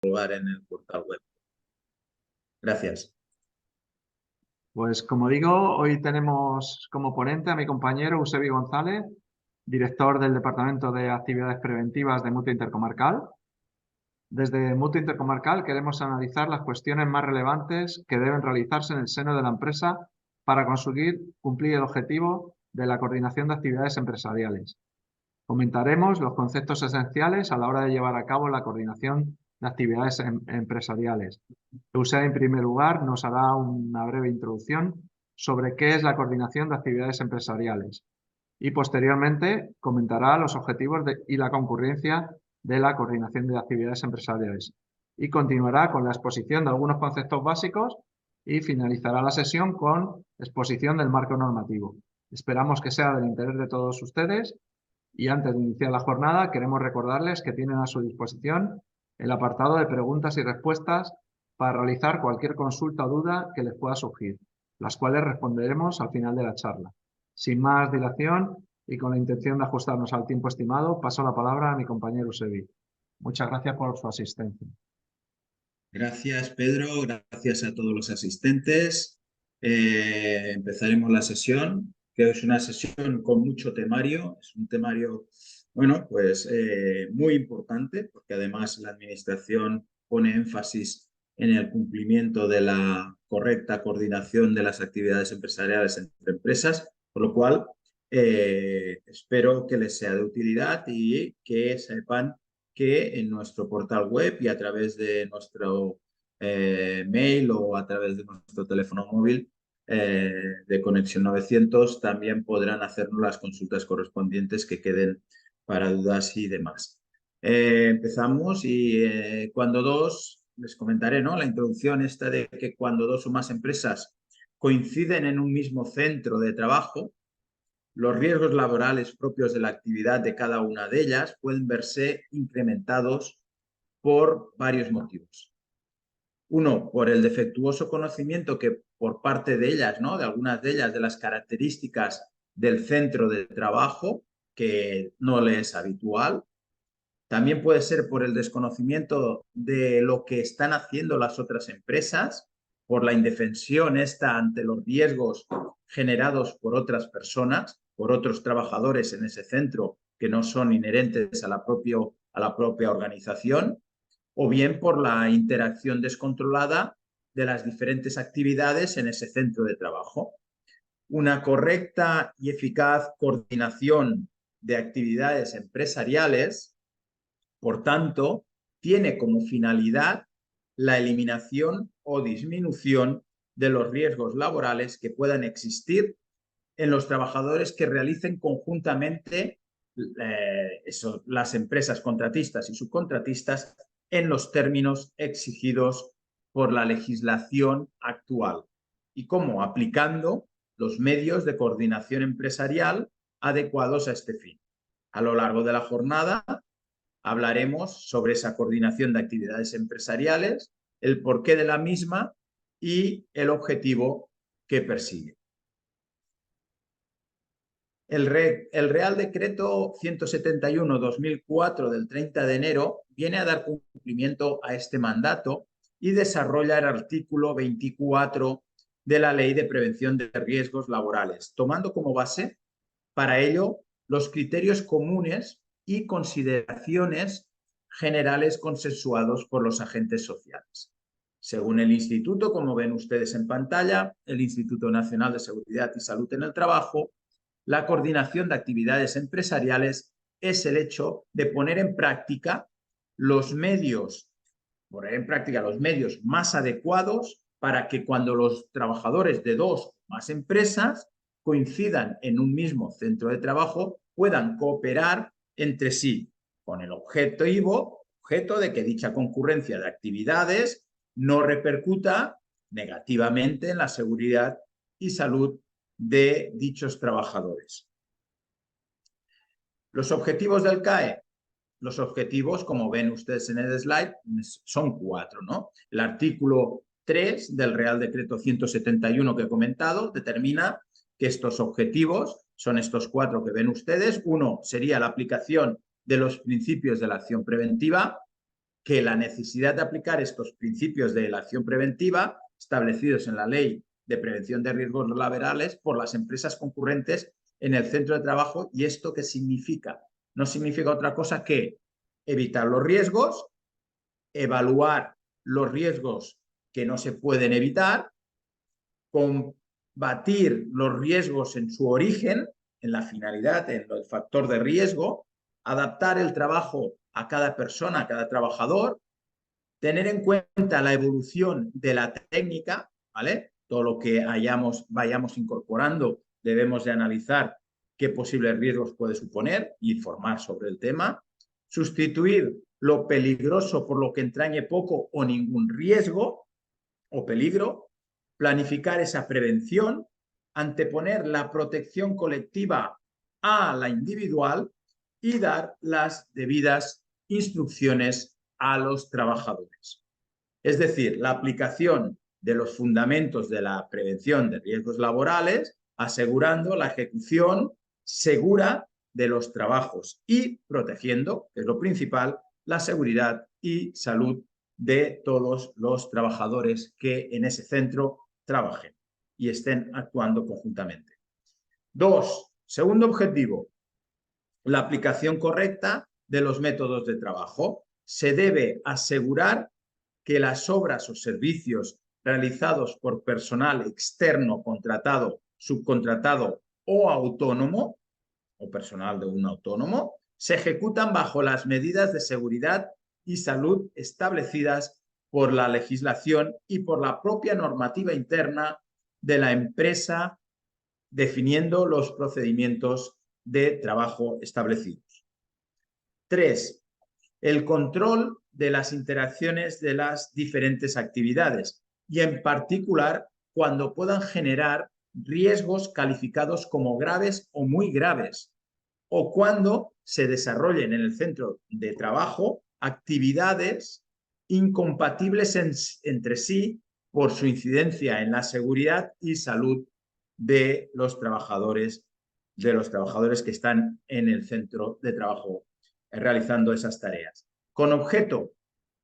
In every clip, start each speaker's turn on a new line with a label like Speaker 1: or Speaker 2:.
Speaker 1: lugar en el portal web. Gracias.
Speaker 2: Pues como digo, hoy tenemos como ponente a mi compañero Eusebi González, director del Departamento de Actividades Preventivas de Mutua Intercomarcal. Desde Mutua Intercomarcal queremos analizar las cuestiones más relevantes que deben realizarse en el seno de la empresa para conseguir cumplir el objetivo de la coordinación de actividades empresariales. Comentaremos los conceptos esenciales a la hora de llevar a cabo la coordinación de actividades empresariales. Eusebio, en primer lugar, nos hará una breve introducción sobre qué es la coordinación de actividades empresariales y posteriormente comentará los objetivos y la concurrencia de la coordinación de actividades empresariales. Y continuará con la exposición de algunos conceptos básicos y finalizará la sesión con exposición del marco normativo. Esperamos que sea del interés de todos ustedes y antes de iniciar la jornada queremos recordarles que tienen a su disposición el apartado de preguntas y respuestas para realizar cualquier consulta o duda que les pueda surgir, las cuales responderemos al final de la charla. Sin más dilación y con la intención de ajustarnos al tiempo estimado, paso la palabra a mi compañero Eusebi. Muchas gracias por su asistencia.
Speaker 1: Gracias, Pedro. Gracias a todos los asistentes. Empezaremos la sesión, que es una sesión con mucho temario. Es un temario, bueno, pues muy importante, porque además la Administración pone énfasis en el cumplimiento de la correcta coordinación de las actividades empresariales entre empresas, por lo cual espero que les sea de utilidad y que sepan que en nuestro portal web y a través de nuestro mail o a través de nuestro teléfono móvil de Conexión 900 también podrán hacernos las consultas correspondientes que queden para dudas y demás. Empezamos y cuando dos, les comentaré, ¿no? La introducción esta de que cuando dos o más empresas coinciden en un mismo centro de trabajo, los riesgos laborales propios de la actividad de cada una de ellas pueden verse incrementados por varios motivos. Uno, por el defectuoso conocimiento que por parte de ellas, ¿no? De algunas de ellas, de las características del centro de trabajo, que no le es habitual. También puede ser por el desconocimiento de lo que están haciendo las otras empresas, por la indefensión esta ante los riesgos generados por otras personas, por otros trabajadores en ese centro que no son inherentes a la propia organización, o bien por la interacción descontrolada de las diferentes actividades en ese centro de trabajo. Una correcta y eficaz coordinación de actividades empresariales, por tanto, tiene como finalidad la eliminación o disminución de los riesgos laborales que puedan existir en los trabajadores que realicen conjuntamente las empresas contratistas y subcontratistas en los términos exigidos por la legislación actual y cómo aplicando los medios de coordinación empresarial adecuados a este fin. A lo largo de la jornada hablaremos sobre esa coordinación de actividades empresariales, el porqué de la misma y el objetivo que persigue. El Real Decreto 171/2004 del 30 de enero viene a dar cumplimiento a este mandato y desarrolla el artículo 24 de la Ley de Prevención de Riesgos Laborales, tomando como base para ello los criterios comunes y consideraciones generales consensuados por los agentes sociales. Según el Instituto, como ven ustedes en pantalla, el Instituto Nacional de Seguridad y Salud en el Trabajo, la coordinación de actividades empresariales es el hecho de poner en práctica los medios más adecuados para que cuando los trabajadores de dos o más empresas coincidan en un mismo centro de trabajo puedan cooperar entre sí con el objeto de que dicha concurrencia de actividades no repercuta negativamente en la seguridad y salud de dichos trabajadores. Los objetivos del CAE. Los objetivos, como ven ustedes en el slide, son 4, ¿no? El artículo 3 del Real Decreto 171 que he comentado determina que estos objetivos son estos 4 que ven ustedes. Uno sería la aplicación de los principios de la acción preventiva, que la necesidad de aplicar estos principios de la acción preventiva establecidos en la Ley de Prevención de Riesgos Laborales por las empresas concurrentes en el centro de trabajo. ¿Y esto qué significa? No significa otra cosa que evitar los riesgos, evaluar los riesgos que no se pueden evitar, combatir los riesgos en su origen, en la finalidad, en el factor de riesgo, adaptar el trabajo a cada persona, a cada trabajador, tener en cuenta la evolución de la técnica, ¿vale? Todo lo que vayamos incorporando debemos de analizar qué posibles riesgos puede suponer y informar sobre el tema, sustituir lo peligroso por lo que entrañe poco o ningún riesgo o peligro, planificar esa prevención, anteponer la protección colectiva a la individual y dar las debidas instrucciones a los trabajadores. Es decir, la aplicación de los fundamentos de la prevención de riesgos laborales, asegurando la ejecución segura de los trabajos y protegiendo, que es lo principal, la seguridad y salud de todos los trabajadores que en ese centro trabajen y estén actuando conjuntamente. 2. Segundo objetivo, la aplicación correcta de los métodos de trabajo. Se debe asegurar que las obras o servicios realizados por personal externo contratado, subcontratado o autónomo, o personal de un autónomo, se ejecutan bajo las medidas de seguridad y salud establecidas por la legislación y por la propia normativa interna de la empresa, definiendo los procedimientos de trabajo establecidos. 3. El control de las interacciones de las diferentes actividades y en particular cuando puedan generar riesgos calificados como graves o muy graves o cuando se desarrollen en el centro de trabajo actividades incompatibles entre sí por su incidencia en la seguridad y salud de los trabajadores que están en el centro de trabajo realizando esas tareas. Con objeto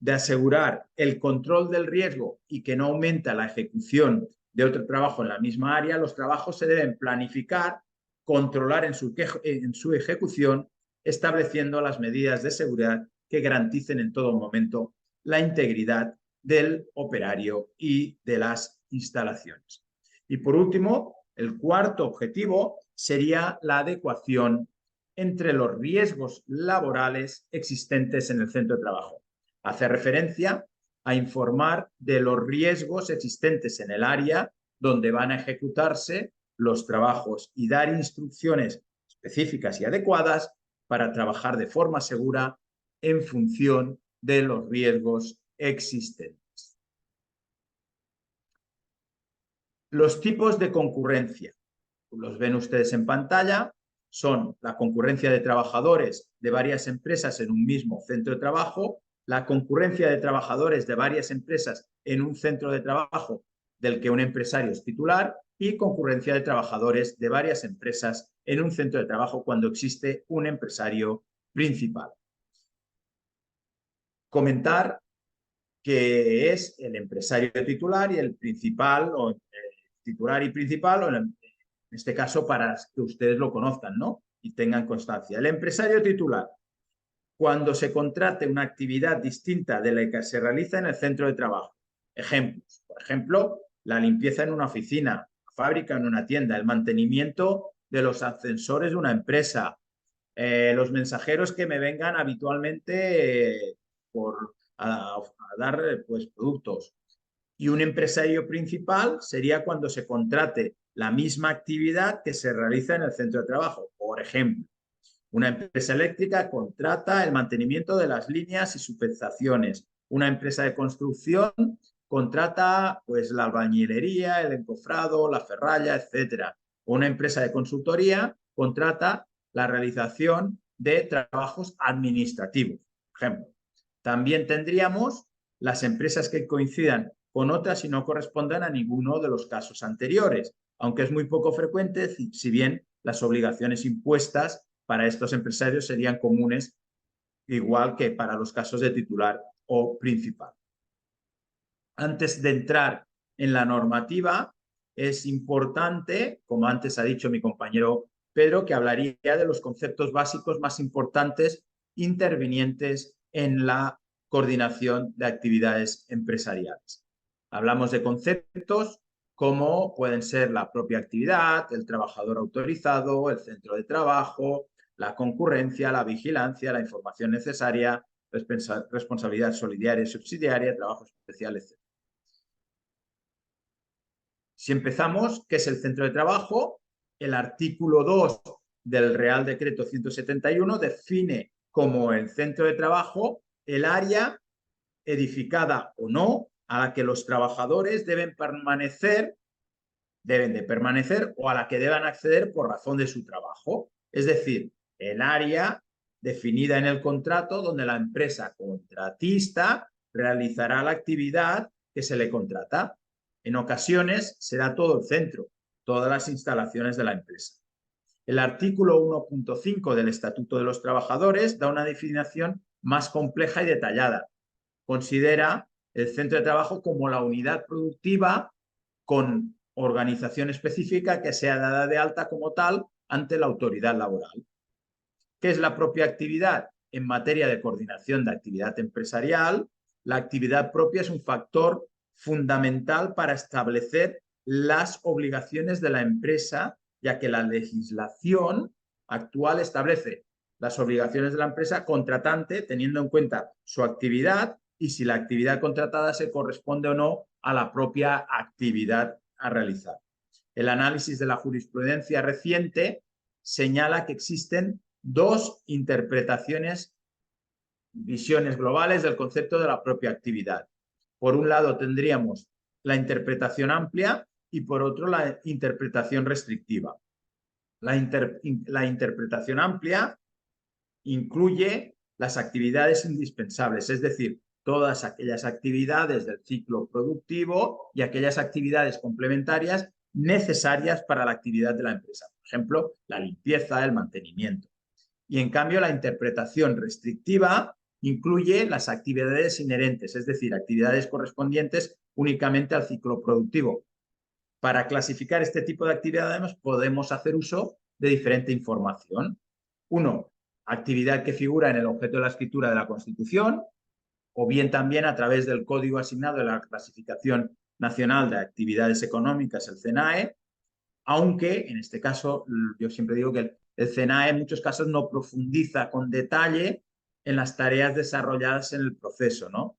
Speaker 1: de asegurar el control del riesgo y que no aumenta la ejecución de otro trabajo en la misma área, los trabajos se deben planificar, controlar en su ejecución, estableciendo las medidas de seguridad que garanticen en todo momento la integridad del operario y de las instalaciones. Y por último, el cuarto objetivo sería la adecuación entre los riesgos laborales existentes en el centro de trabajo. Hace referencia a informar de los riesgos existentes en el área donde van a ejecutarse los trabajos y dar instrucciones específicas y adecuadas para trabajar de forma segura en función de los riesgos existentes. Los tipos de concurrencia, los ven ustedes en pantalla, son la concurrencia de trabajadores de varias empresas en un mismo centro de trabajo, la concurrencia de trabajadores de varias empresas en un centro de trabajo del que un empresario es titular y concurrencia de trabajadores de varias empresas en un centro de trabajo cuando existe un empresario principal. Comentar que es el empresario titular y el principal, o titular y principal, o en este caso para que ustedes lo conozcan, ¿no? Y tengan constancia. El empresario titular, cuando se contrate una actividad distinta de la que se realiza en el centro de trabajo. Ejemplos. Por ejemplo, la limpieza en una oficina, una fábrica, en una tienda, el mantenimiento de los ascensores de una empresa, los mensajeros que me vengan habitualmente a dar pues, productos. Y un empresario principal sería cuando se contrate la misma actividad que se realiza en el centro de trabajo. Por ejemplo, una empresa eléctrica contrata el mantenimiento de las líneas y subestaciones. Una empresa de construcción contrata pues, la albañilería, el encofrado, la ferralla, etc. Una empresa de consultoría contrata la realización de trabajos administrativos. Por ejemplo, también tendríamos las empresas que coincidan con otras y no correspondan a ninguno de los casos anteriores, aunque es muy poco frecuente, si bien las obligaciones impuestas para estos empresarios serían comunes, igual que para los casos de titular o principal. Antes de entrar en la normativa, es importante, como antes ha dicho mi compañero Pedro, que hablaría de los conceptos básicos más importantes intervinientes en la coordinación de actividades empresariales. Hablamos de conceptos como pueden ser la propia actividad, el trabajador autorizado, el centro de trabajo, la concurrencia, la vigilancia, la información necesaria, responsabilidad solidaria y subsidiaria, trabajo especial, etc. Si empezamos, ¿qué es el centro de trabajo? El artículo 2 del Real Decreto 171 define como el centro de trabajo el área edificada o no a la que los trabajadores deben de permanecer o a la que deban acceder por razón de su trabajo. Es decir, el área definida en el contrato donde la empresa contratista realizará la actividad que se le contrata. En ocasiones será todo el centro, todas las instalaciones de la empresa. El artículo 1.5 del Estatuto de los Trabajadores da una definición más compleja y detallada. Considera el centro de trabajo como la unidad productiva con organización específica que sea dada de alta como tal ante la autoridad laboral. ¿Qué es la propia actividad? En materia de coordinación de actividad empresarial, la actividad propia es un factor fundamental para establecer las obligaciones de la empresa, ya que la legislación actual establece las obligaciones de la empresa contratante teniendo en cuenta su actividad y si la actividad contratada se corresponde o no a la propia actividad a realizar. El análisis de la jurisprudencia reciente señala que existen dos interpretaciones, visiones globales del concepto de la propia actividad. Por un lado tendríamos la interpretación amplia y por otro la interpretación restrictiva. La interpretación amplia incluye las actividades indispensables, es decir, todas aquellas actividades del ciclo productivo y aquellas actividades complementarias necesarias para la actividad de la empresa. Por ejemplo, la limpieza, el mantenimiento. Y en cambio, la interpretación restrictiva incluye las actividades inherentes, es decir, actividades correspondientes únicamente al ciclo productivo. Para clasificar este tipo de actividades podemos hacer uso de diferente información. Uno, actividad que figura en el objeto de la escritura de la Constitución, o bien también a través del código asignado de la Clasificación Nacional de Actividades Económicas, el CENAE, aunque en este caso yo siempre digo que el CENAE en muchos casos no profundiza con detalle en las tareas desarrolladas en el proceso, ¿no?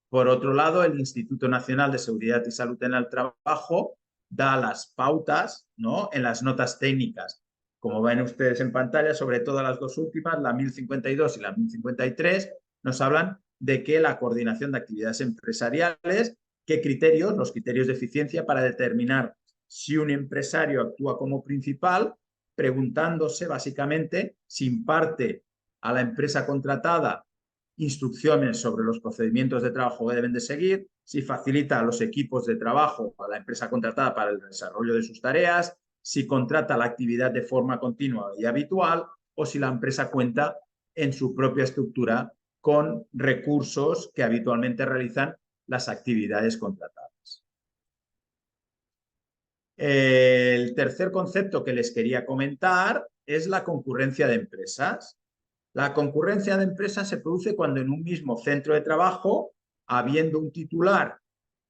Speaker 1: Por otro lado, el Instituto Nacional de Seguridad y Salud en el Trabajo da las pautas, ¿no?, en las notas técnicas. Como ven ustedes en pantalla, sobre todo las dos últimas, la 1052 y la 1053, nos hablan de que la coordinación de actividades empresariales, qué criterios, los criterios de eficiencia para determinar si un empresario actúa como principal, preguntándose básicamente si imparte a la empresa contratada instrucciones sobre los procedimientos de trabajo que deben de seguir, si facilita a los equipos de trabajo a la empresa contratada para el desarrollo de sus tareas, si contrata la actividad de forma continua y habitual o si la empresa cuenta en su propia estructura con recursos que habitualmente realizan las actividades contratadas. El tercer concepto que les quería comentar es la concurrencia de empresas. La concurrencia de empresas se produce cuando en un mismo centro de trabajo, habiendo un titular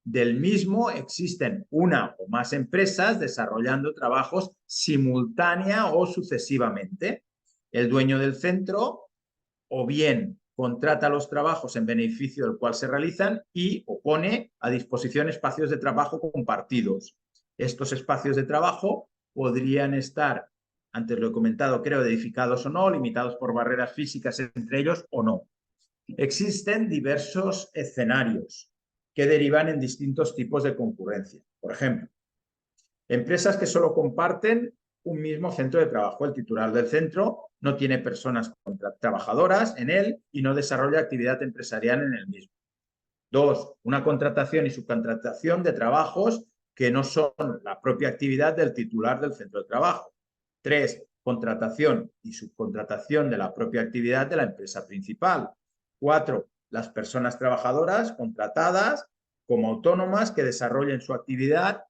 Speaker 1: del mismo, existen una o más empresas desarrollando trabajos simultánea o sucesivamente. El dueño del centro o bien contrata los trabajos en beneficio del cual se realizan y o pone a disposición espacios de trabajo compartidos. Estos espacios de trabajo podrían estar, antes lo he comentado, creo, edificados o no, limitados por barreras físicas entre ellos o no. Existen diversos escenarios que derivan en distintos tipos de concurrencia. Por ejemplo, empresas que solo comparten un mismo centro de trabajo. El titular del centro no tiene personas trabajadoras en él y no desarrolla actividad empresarial en el mismo. Dos, una contratación y subcontratación de trabajos que no son la propia actividad del titular del centro de trabajo. Tres, contratación y subcontratación de la propia actividad de la empresa principal. Cuatro, las personas trabajadoras contratadas como autónomas que desarrollen su actividad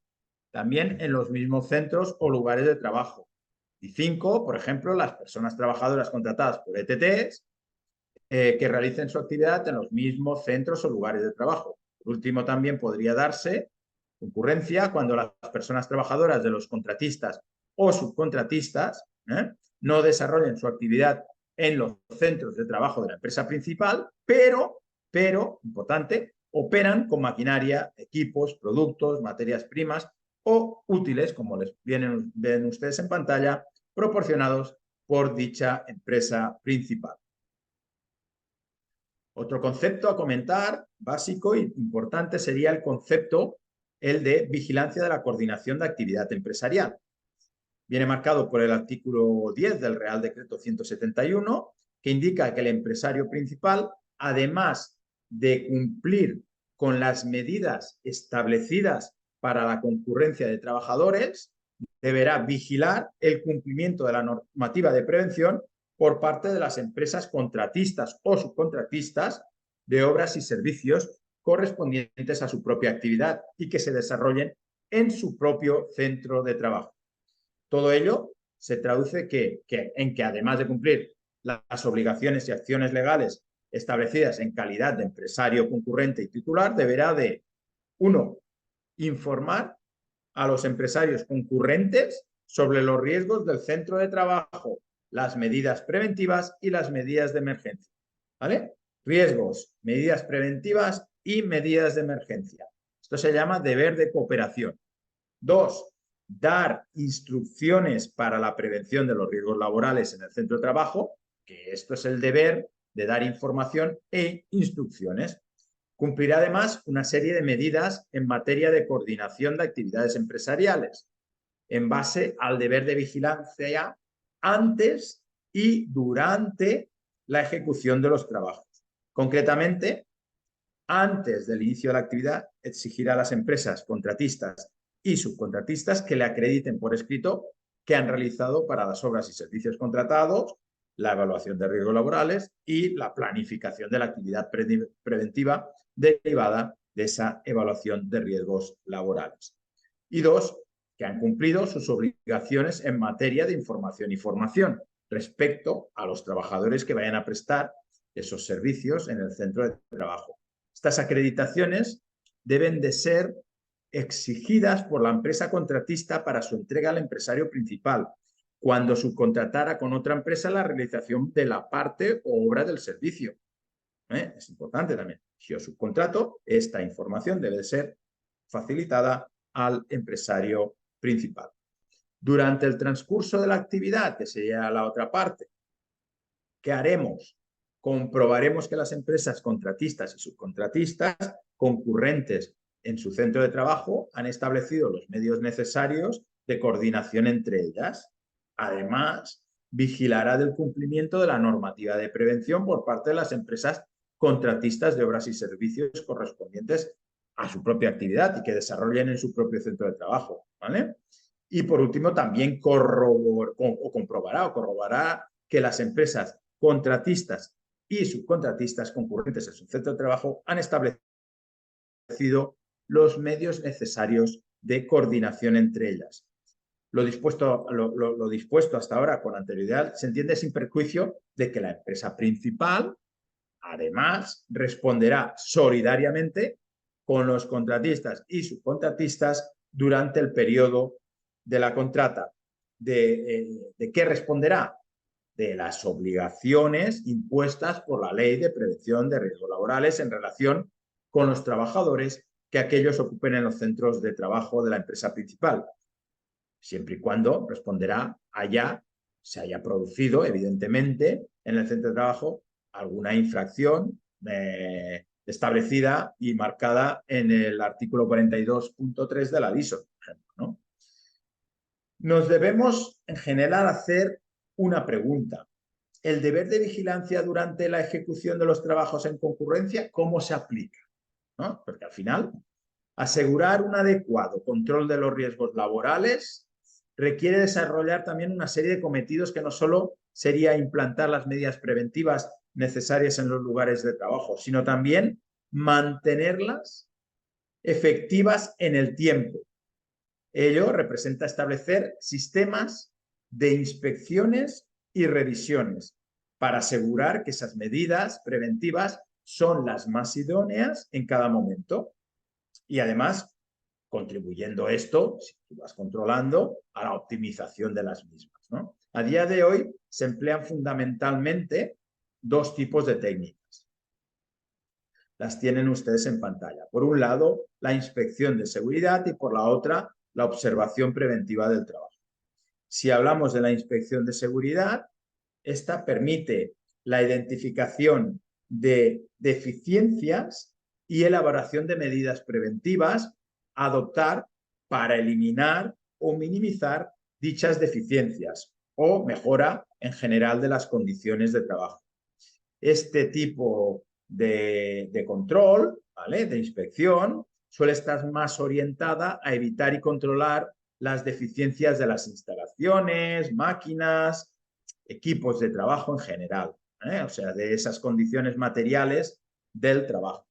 Speaker 1: también en los mismos centros o lugares de trabajo. Y 5, por ejemplo, las personas trabajadoras contratadas por ETTs que realicen su actividad en los mismos centros o lugares de trabajo. Por último, también podría darse concurrencia cuando las personas trabajadoras de los contratistas o subcontratistas no desarrollen su actividad en los centros de trabajo de la empresa principal, pero, importante, operan con maquinaria, equipos, productos, materias primas o útiles, como les ven ustedes en pantalla, proporcionados por dicha empresa principal. Otro concepto a comentar, básico e importante, sería el concepto, el de vigilancia de la coordinación de actividad empresarial. Viene marcado por el artículo 10 del Real Decreto 171, que indica que el empresario principal, además de cumplir con las medidas establecidas para la concurrencia de trabajadores, deberá vigilar el cumplimiento de la normativa de prevención por parte de las empresas contratistas o subcontratistas de obras y servicios correspondientes a su propia actividad y que se desarrollen en su propio centro de trabajo. Todo ello se traduce en que además de cumplir las obligaciones y acciones legales establecidas en calidad de empresario concurrente y titular, deberá de, 1, informar a los empresarios concurrentes sobre los riesgos del centro de trabajo, las medidas preventivas y las medidas de emergencia. ¿Vale? Riesgos, medidas preventivas y medidas de emergencia. Esto se llama deber de cooperación. 2, dar instrucciones para la prevención de los riesgos laborales en el centro de trabajo, que esto es el deber de dar información e instrucciones. Cumplirá además una serie de medidas en materia de coordinación de actividades empresariales, en base al deber de vigilancia antes y durante la ejecución de los trabajos. Concretamente, antes del inicio de la actividad, exigirá a las empresas contratistas y subcontratistas que le acrediten por escrito que han realizado para las obras y servicios contratados la evaluación de riesgos laborales y la planificación de la actividad preventiva derivada de esa evaluación de riesgos laborales. Y 2, que han cumplido sus obligaciones en materia de información y formación respecto a los trabajadores que vayan a prestar esos servicios en el centro de trabajo. Estas acreditaciones deben de ser exigidas por la empresa contratista para su entrega al empresario principal, cuando subcontratara con otra empresa la realización de la parte o obra del servicio. Es importante también. Si yo subcontrato, esta información debe ser facilitada al empresario principal. Durante el transcurso de la actividad, que sería la otra parte, ¿qué haremos? Comprobaremos que las empresas contratistas y subcontratistas concurrentes en su centro de trabajo han establecido los medios necesarios de coordinación entre ellas. Además, vigilará del cumplimiento de la normativa de prevención por parte de las empresas contratistas de obras y servicios correspondientes a su propia actividad y que desarrollen en su propio centro de trabajo, ¿vale? Y por último, también corroborará que las empresas contratistas y subcontratistas concurrentes en su centro de trabajo han establecido los medios necesarios de coordinación entre ellas. Lo dispuesto hasta ahora con anterioridad se entiende sin perjuicio de que la empresa principal, además, responderá solidariamente con los contratistas y subcontratistas durante el periodo de la contrata. ¿De qué responderá? De las obligaciones impuestas por la Ley de Prevención de Riesgos Laborales en relación con los trabajadores que aquellos ocupen en los centros de trabajo de la empresa principal, siempre y cuando responderá se haya producido, evidentemente, en el centro de trabajo alguna infracción establecida y marcada en el artículo 42.3 de la LISO, por ejemplo, ¿no? Nos debemos, en general, hacer una pregunta. ¿El deber de vigilancia durante la ejecución de los trabajos en concurrencia, cómo se aplica? ¿No? Porque al final, asegurar un adecuado control de los riesgos laborales requiere desarrollar también una serie de cometidos que no solo sería implantar las medidas preventivas necesarias en los lugares de trabajo, sino también mantenerlas efectivas en el tiempo. Ello representa establecer sistemas de inspecciones y revisiones para asegurar que esas medidas preventivas son las más idóneas en cada momento. Y además, contribuyendo esto, si tú vas controlando, a la optimización de las mismas, ¿no? A día de hoy se emplean fundamentalmente dos tipos de técnicas. Las tienen ustedes en pantalla. Por un lado, la inspección de seguridad y por la otra, la observación preventiva del trabajo. Si hablamos de la inspección de seguridad, esta permite la identificación de deficiencias y elaboración de medidas preventivas a adoptar para eliminar o minimizar dichas deficiencias o mejora en general de las condiciones de trabajo. Este tipo de control, ¿vale?, de inspección, suele estar más orientada a evitar y controlar las deficiencias de las instalaciones, máquinas, equipos de trabajo en general, o sea, de esas condiciones materiales del trabajo.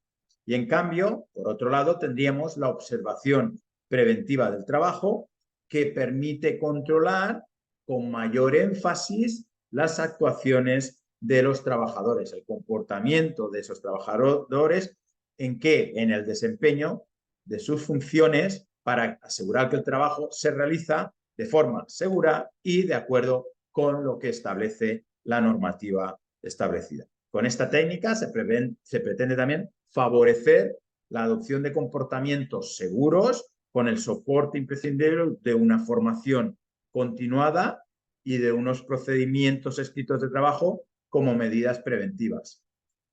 Speaker 1: Y en cambio, por otro lado, tendríamos la observación preventiva del trabajo, que permite controlar con mayor énfasis las actuaciones de los trabajadores, el comportamiento de esos trabajadores, en el desempeño de sus funciones para asegurar que el trabajo se realiza de forma segura y de acuerdo con lo que establece la normativa establecida. Con esta técnica se pretende también favorecer la adopción de comportamientos seguros con el soporte imprescindible de una formación continuada y de unos procedimientos escritos de trabajo como medidas preventivas.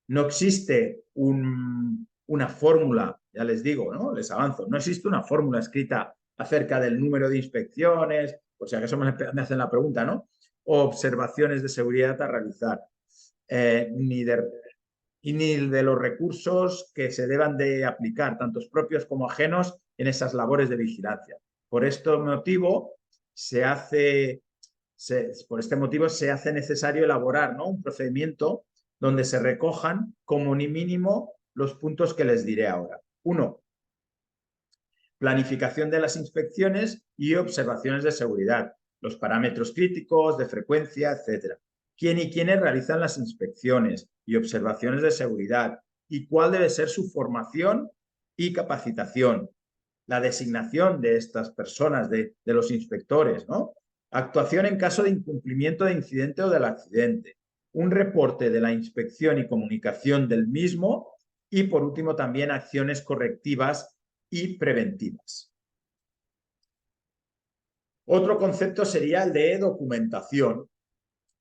Speaker 1: No existe una fórmula, ya les digo, ¿no?, les avanzo, no existe una fórmula escrita acerca del número de inspecciones, por si acaso me hacen la pregunta, ¿no?, o observaciones de seguridad a realizar, ni de los recursos que se deban de aplicar, tantos propios como ajenos, en esas labores de vigilancia. Por este motivo se hace necesario elaborar, ¿no?, un procedimiento donde se recojan como mínimo los puntos que les diré ahora. 1. Planificación de las inspecciones y observaciones de seguridad, los parámetros críticos de frecuencia, etc. ¿Quién y quiénes realizan las inspecciones y observaciones de seguridad? ¿Y cuál debe ser su formación y capacitación? La designación de estas personas, de los inspectores, ¿no? Actuación en caso de incumplimiento de incidente o del accidente. Un reporte de la inspección y comunicación del mismo. Y, por último, también acciones correctivas y preventivas. Otro concepto sería el de documentación.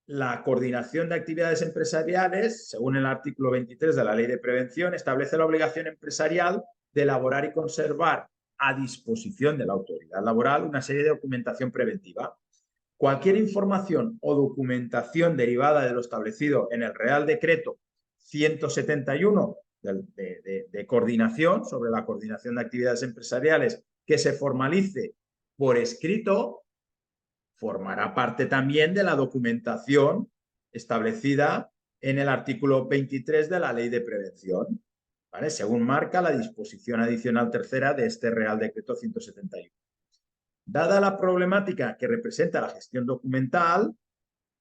Speaker 1: La coordinación de actividades empresariales, según el artículo 23 de la Ley de Prevención, establece la obligación empresarial de elaborar y conservar a disposición de la autoridad laboral una serie de documentación preventiva. Cualquier información o documentación derivada de lo establecido en el Real Decreto 171 de coordinación, sobre la coordinación de actividades empresariales, que se formalice por escrito, formará parte también de la documentación establecida en el artículo 23 de la Ley de Prevención, ¿vale?, según marca la disposición adicional tercera de este Real Decreto 171. Dada la problemática que representa la gestión documental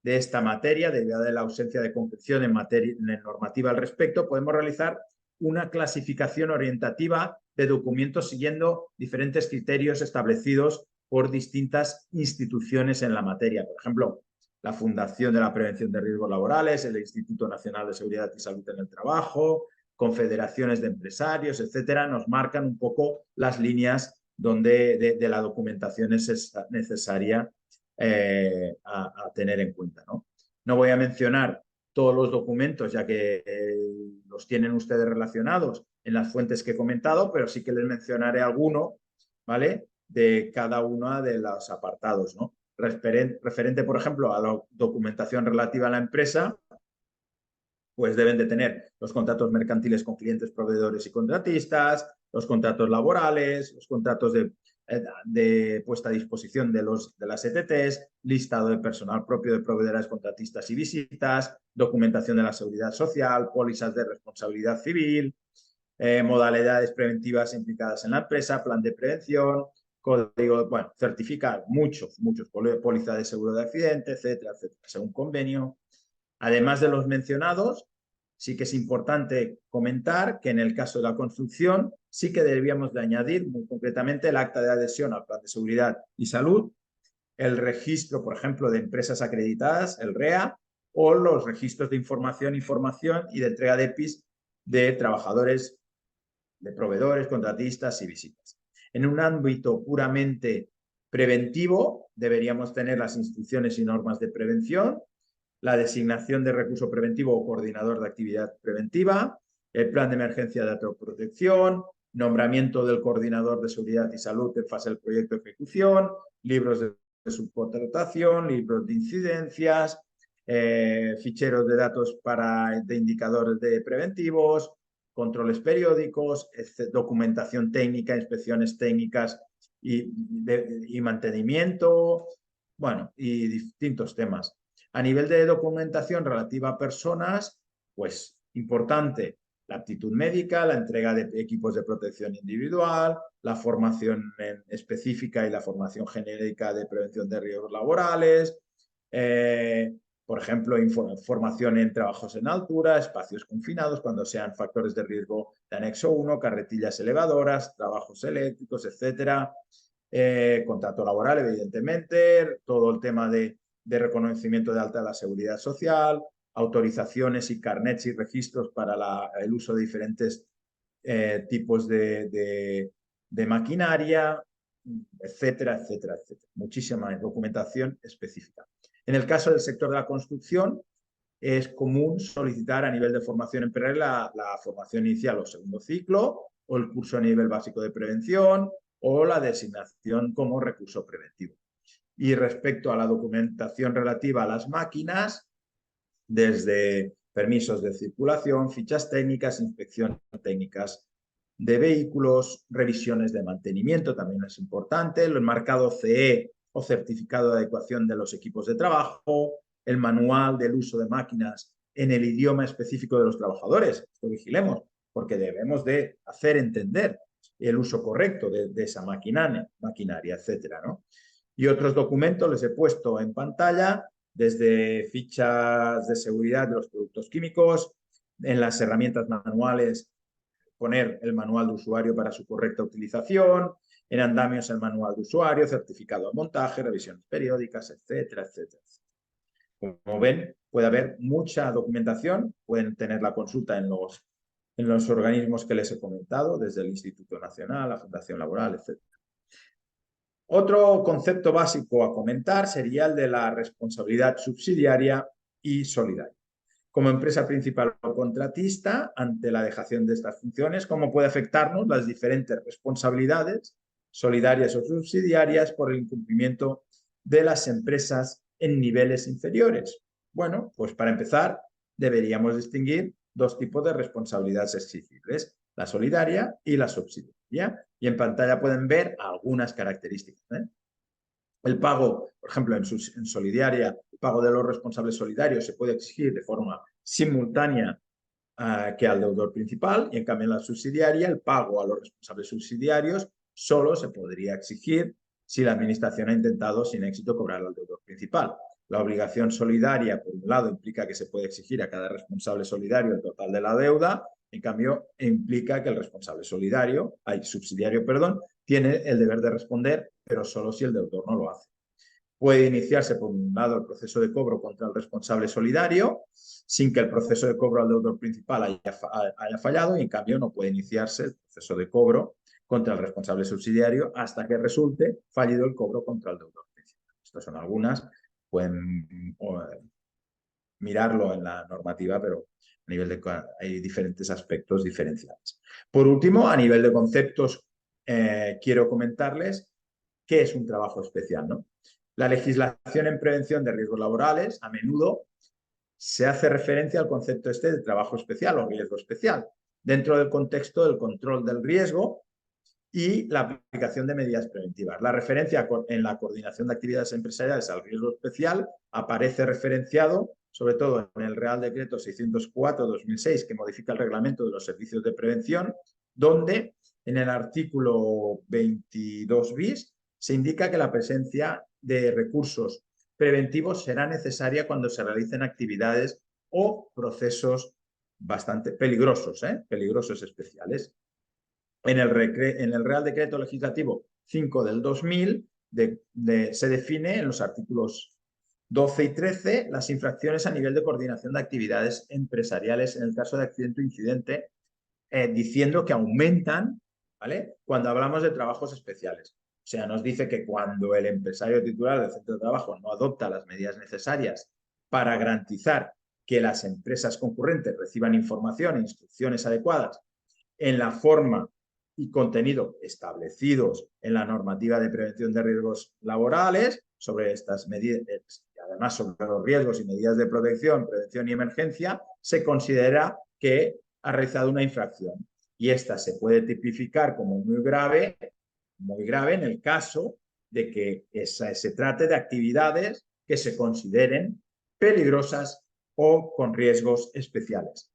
Speaker 1: de esta materia, debido a la ausencia de concreción en normativa al respecto, podemos realizar una clasificación orientativa de documentos siguiendo diferentes criterios establecidos por distintas instituciones en la materia. Por ejemplo, la Fundación de la Prevención de Riesgos Laborales, el Instituto Nacional de Seguridad y Salud en el Trabajo, confederaciones de empresarios, etcétera, nos marcan un poco las líneas donde de la documentación es necesaria a tener en cuenta, ¿no? No voy a mencionar todos los documentos, ya que los tienen ustedes relacionados en las fuentes que he comentado, pero sí que les mencionaré alguno, ¿vale?, de cada uno de los apartados, ¿no? Referente, por ejemplo, a la documentación relativa a la empresa, pues deben de tener los contratos mercantiles con clientes, proveedores y contratistas, los contratos laborales, los contratos de de puesta a disposición de las ETTs, listado de personal propio de proveedores, contratistas y visitas, documentación de la seguridad social, pólizas de responsabilidad civil, modalidades preventivas implicadas en la empresa, plan de prevención, código, bueno, certificar muchos pólizas de seguro de accidente, etcétera, etcétera, según convenio. Además de los mencionados, sí que es importante comentar que en el caso de la construcción sí que deberíamos de añadir muy concretamente el acta de adhesión al plan de seguridad y salud, el registro, por ejemplo, de empresas acreditadas, el REA, o los registros de información y de entrega de EPIs de trabajadores, de proveedores, contratistas y visitas. En un ámbito puramente preventivo, deberíamos tener las instrucciones y normas de prevención, la designación de recurso preventivo o coordinador de actividad preventiva, el plan de emergencia de autoprotección, nombramiento del coordinador de seguridad y salud en fase del proyecto de ejecución, libros de subcontratación, libros de incidencias, ficheros de datos de indicadores de preventivos, controles periódicos, documentación técnica, inspecciones técnicas y mantenimiento, bueno, y distintos temas. A nivel de documentación relativa a personas, pues importante la aptitud médica, la entrega de equipos de protección individual, la formación específica y la formación genérica de prevención de riesgos laborales, por ejemplo, formación en trabajos en altura, espacios confinados cuando sean factores de riesgo de anexo 1, carretillas elevadoras, trabajos eléctricos, etcétera. Contrato laboral, evidentemente, todo el tema de reconocimiento de alta de la seguridad social, autorizaciones y carnets y registros para el uso de diferentes tipos de maquinaria, etcétera, etcétera, etcétera. Muchísima documentación específica. En el caso del sector de la construcción, es común solicitar a nivel de formación empresarial la formación inicial o segundo ciclo, o el curso a nivel básico de prevención, o la designación como recurso preventivo. Y respecto a la documentación relativa a las máquinas, desde permisos de circulación, fichas técnicas, inspecciones técnicas de vehículos, revisiones de mantenimiento, también es importante, el marcado CE o certificado de adecuación de los equipos de trabajo, el manual del uso de máquinas en el idioma específico de los trabajadores. Esto vigilemos, porque debemos de hacer entender el uso correcto de esa maquinaria, etcétera, ¿no? Y otros documentos les he puesto en pantalla, desde fichas de seguridad de los productos químicos, en las herramientas manuales, poner el manual de usuario para su correcta utilización, en andamios el manual de usuario, certificado de montaje, revisiones periódicas, etcétera, etcétera. Como ven, puede haber mucha documentación, pueden tener la consulta en los organismos que les he comentado, desde el Instituto Nacional, la Fundación Laboral, etcétera. Otro concepto básico a comentar sería el de la responsabilidad subsidiaria y solidaria. Como empresa principal o contratista, ante la dejación de estas funciones, ¿cómo puede afectarnos las diferentes responsabilidades solidarias o subsidiarias por el incumplimiento de las empresas en niveles inferiores? Bueno, pues para empezar, deberíamos distinguir dos tipos de responsabilidades exigibles, la solidaria y la subsidiaria. Y en pantalla pueden ver algunas características. El pago, por ejemplo, en solidaria, el pago de los responsables solidarios se puede exigir de forma simultánea que al deudor principal, y en cambio en la subsidiaria el pago a los responsables subsidiarios solo se podría exigir si la administración ha intentado sin éxito cobrar al deudor principal. La obligación solidaria, por un lado, implica que se puede exigir a cada responsable solidario el total de la deuda, en cambio implica que el responsable subsidiario, tiene el deber de responder, pero solo si el deudor no lo hace. Puede iniciarse, por un lado, el proceso de cobro contra el responsable solidario, sin que el proceso de cobro al deudor principal haya fallado, y en cambio no puede iniciarse el proceso de cobro contra el responsable subsidiario hasta que resulte fallido el cobro contra el deudor principal. Estas son algunas, pueden mirarlo en la normativa, pero a nivel de hay diferentes aspectos diferenciales. Por último, a nivel de conceptos, quiero comentarles qué es un trabajo especial, ¿no? La legislación en prevención de riesgos laborales a menudo se hace referencia al concepto de trabajo especial o riesgo especial, dentro del contexto del control del riesgo y la aplicación de medidas preventivas. La referencia en la coordinación de actividades empresariales al riesgo especial aparece referenciado sobre todo en el Real Decreto 604/2006, que modifica el reglamento de los servicios de prevención, donde en el artículo 22 bis se indica que la presencia de recursos preventivos será necesaria cuando se realicen actividades o procesos bastante peligrosos, peligrosos especiales. En el Real Decreto Legislativo 5 del 2000 se define en los artículos 12 y 13 las infracciones a nivel de coordinación de actividades empresariales en el caso de accidente o incidente, diciendo que aumentan, ¿vale?, cuando hablamos de trabajos especiales. O sea, nos dice que cuando el empresario titular del centro de trabajo no adopta las medidas necesarias para garantizar que las empresas concurrentes reciban información e instrucciones adecuadas en la forma y contenido establecidos en la normativa de prevención de riesgos laborales sobre estas medidas, y además sobre los riesgos y medidas de protección, prevención y emergencia, se considera que ha realizado una infracción. Y esta se puede tipificar como muy grave en el caso de que se trate de actividades que se consideren peligrosas o con riesgos especiales.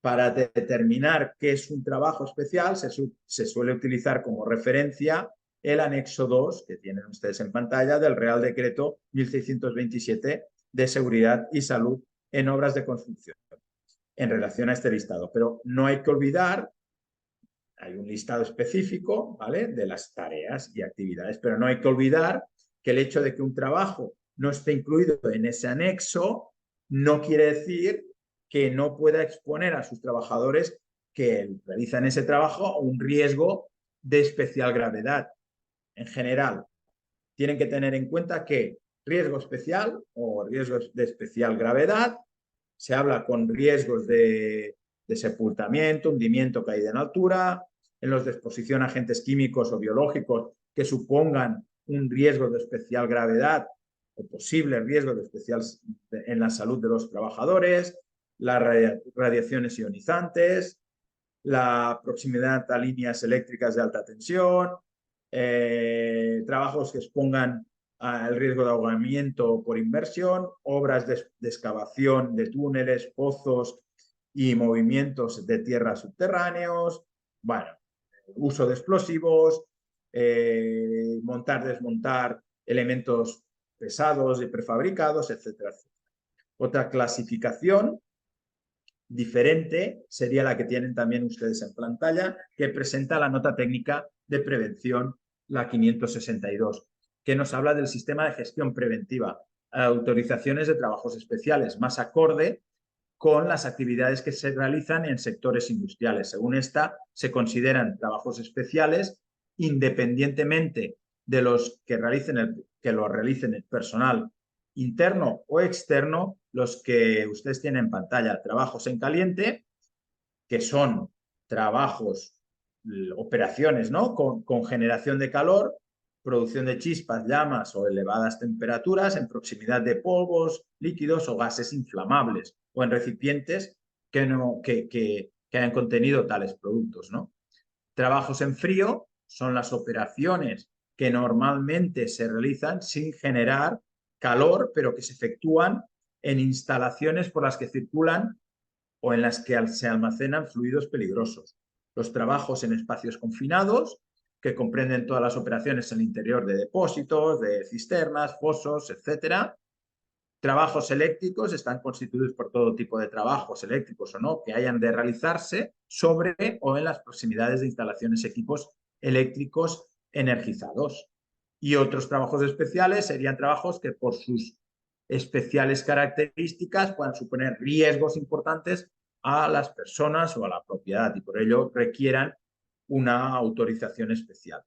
Speaker 1: Para determinar qué es un trabajo especial, se suele utilizar como referencia el anexo 2, que tienen ustedes en pantalla, del Real Decreto 1627 de Seguridad y Salud en Obras de Construcción, en relación a este listado. Pero no hay que olvidar, hay un listado específico, ¿vale?, de las tareas y actividades, pero no hay que olvidar que el hecho de que un trabajo no esté incluido en ese anexo no quiere decir que no pueda exponer a sus trabajadores que realizan ese trabajo a un riesgo de especial gravedad. En general, tienen que tener en cuenta que riesgo especial o riesgos de especial gravedad, se habla con riesgos de sepultamiento, hundimiento, caída en altura, en los de exposición a agentes químicos o biológicos que supongan un riesgo de especial gravedad o posible riesgo de especial en la salud de los trabajadores, las radiaciones ionizantes, la proximidad a líneas eléctricas de alta tensión, trabajos que expongan al riesgo de ahogamiento por inmersión, obras de excavación de túneles, pozos y movimientos de tierra subterráneos, bueno, uso de explosivos, montar, desmontar elementos pesados y prefabricados, etcétera, etcétera. Otra clasificación diferente sería la que tienen también ustedes en pantalla, que presenta la nota técnica de prevención, la 562, que nos habla del sistema de gestión preventiva, autorizaciones de trabajos especiales, más acorde con las actividades que se realizan en sectores industriales. Según esta, se consideran trabajos especiales independientemente de los que lo realicen el personal interno o externo, los que ustedes tienen en pantalla. Trabajos en caliente, que son trabajos, operaciones, ¿no?, con generación de calor, producción de chispas, llamas o elevadas temperaturas en proximidad de polvos, líquidos o gases inflamables o en recipientes que hayan contenido tales productos, ¿no? Trabajos en frío son las operaciones que normalmente se realizan sin generar calor, pero que se efectúan en instalaciones por las que circulan o en las que se almacenan fluidos peligrosos. Los trabajos en espacios confinados, que comprenden todas las operaciones en el interior de depósitos, de cisternas, fosos, etcétera. Trabajos eléctricos están constituidos por todo tipo de trabajos eléctricos o no que hayan de realizarse sobre o en las proximidades de instalaciones, equipos eléctricos energizados. Y otros trabajos especiales serían trabajos que por sus especiales características puedan suponer riesgos importantes a las personas o a la propiedad y por ello requieran una autorización especial.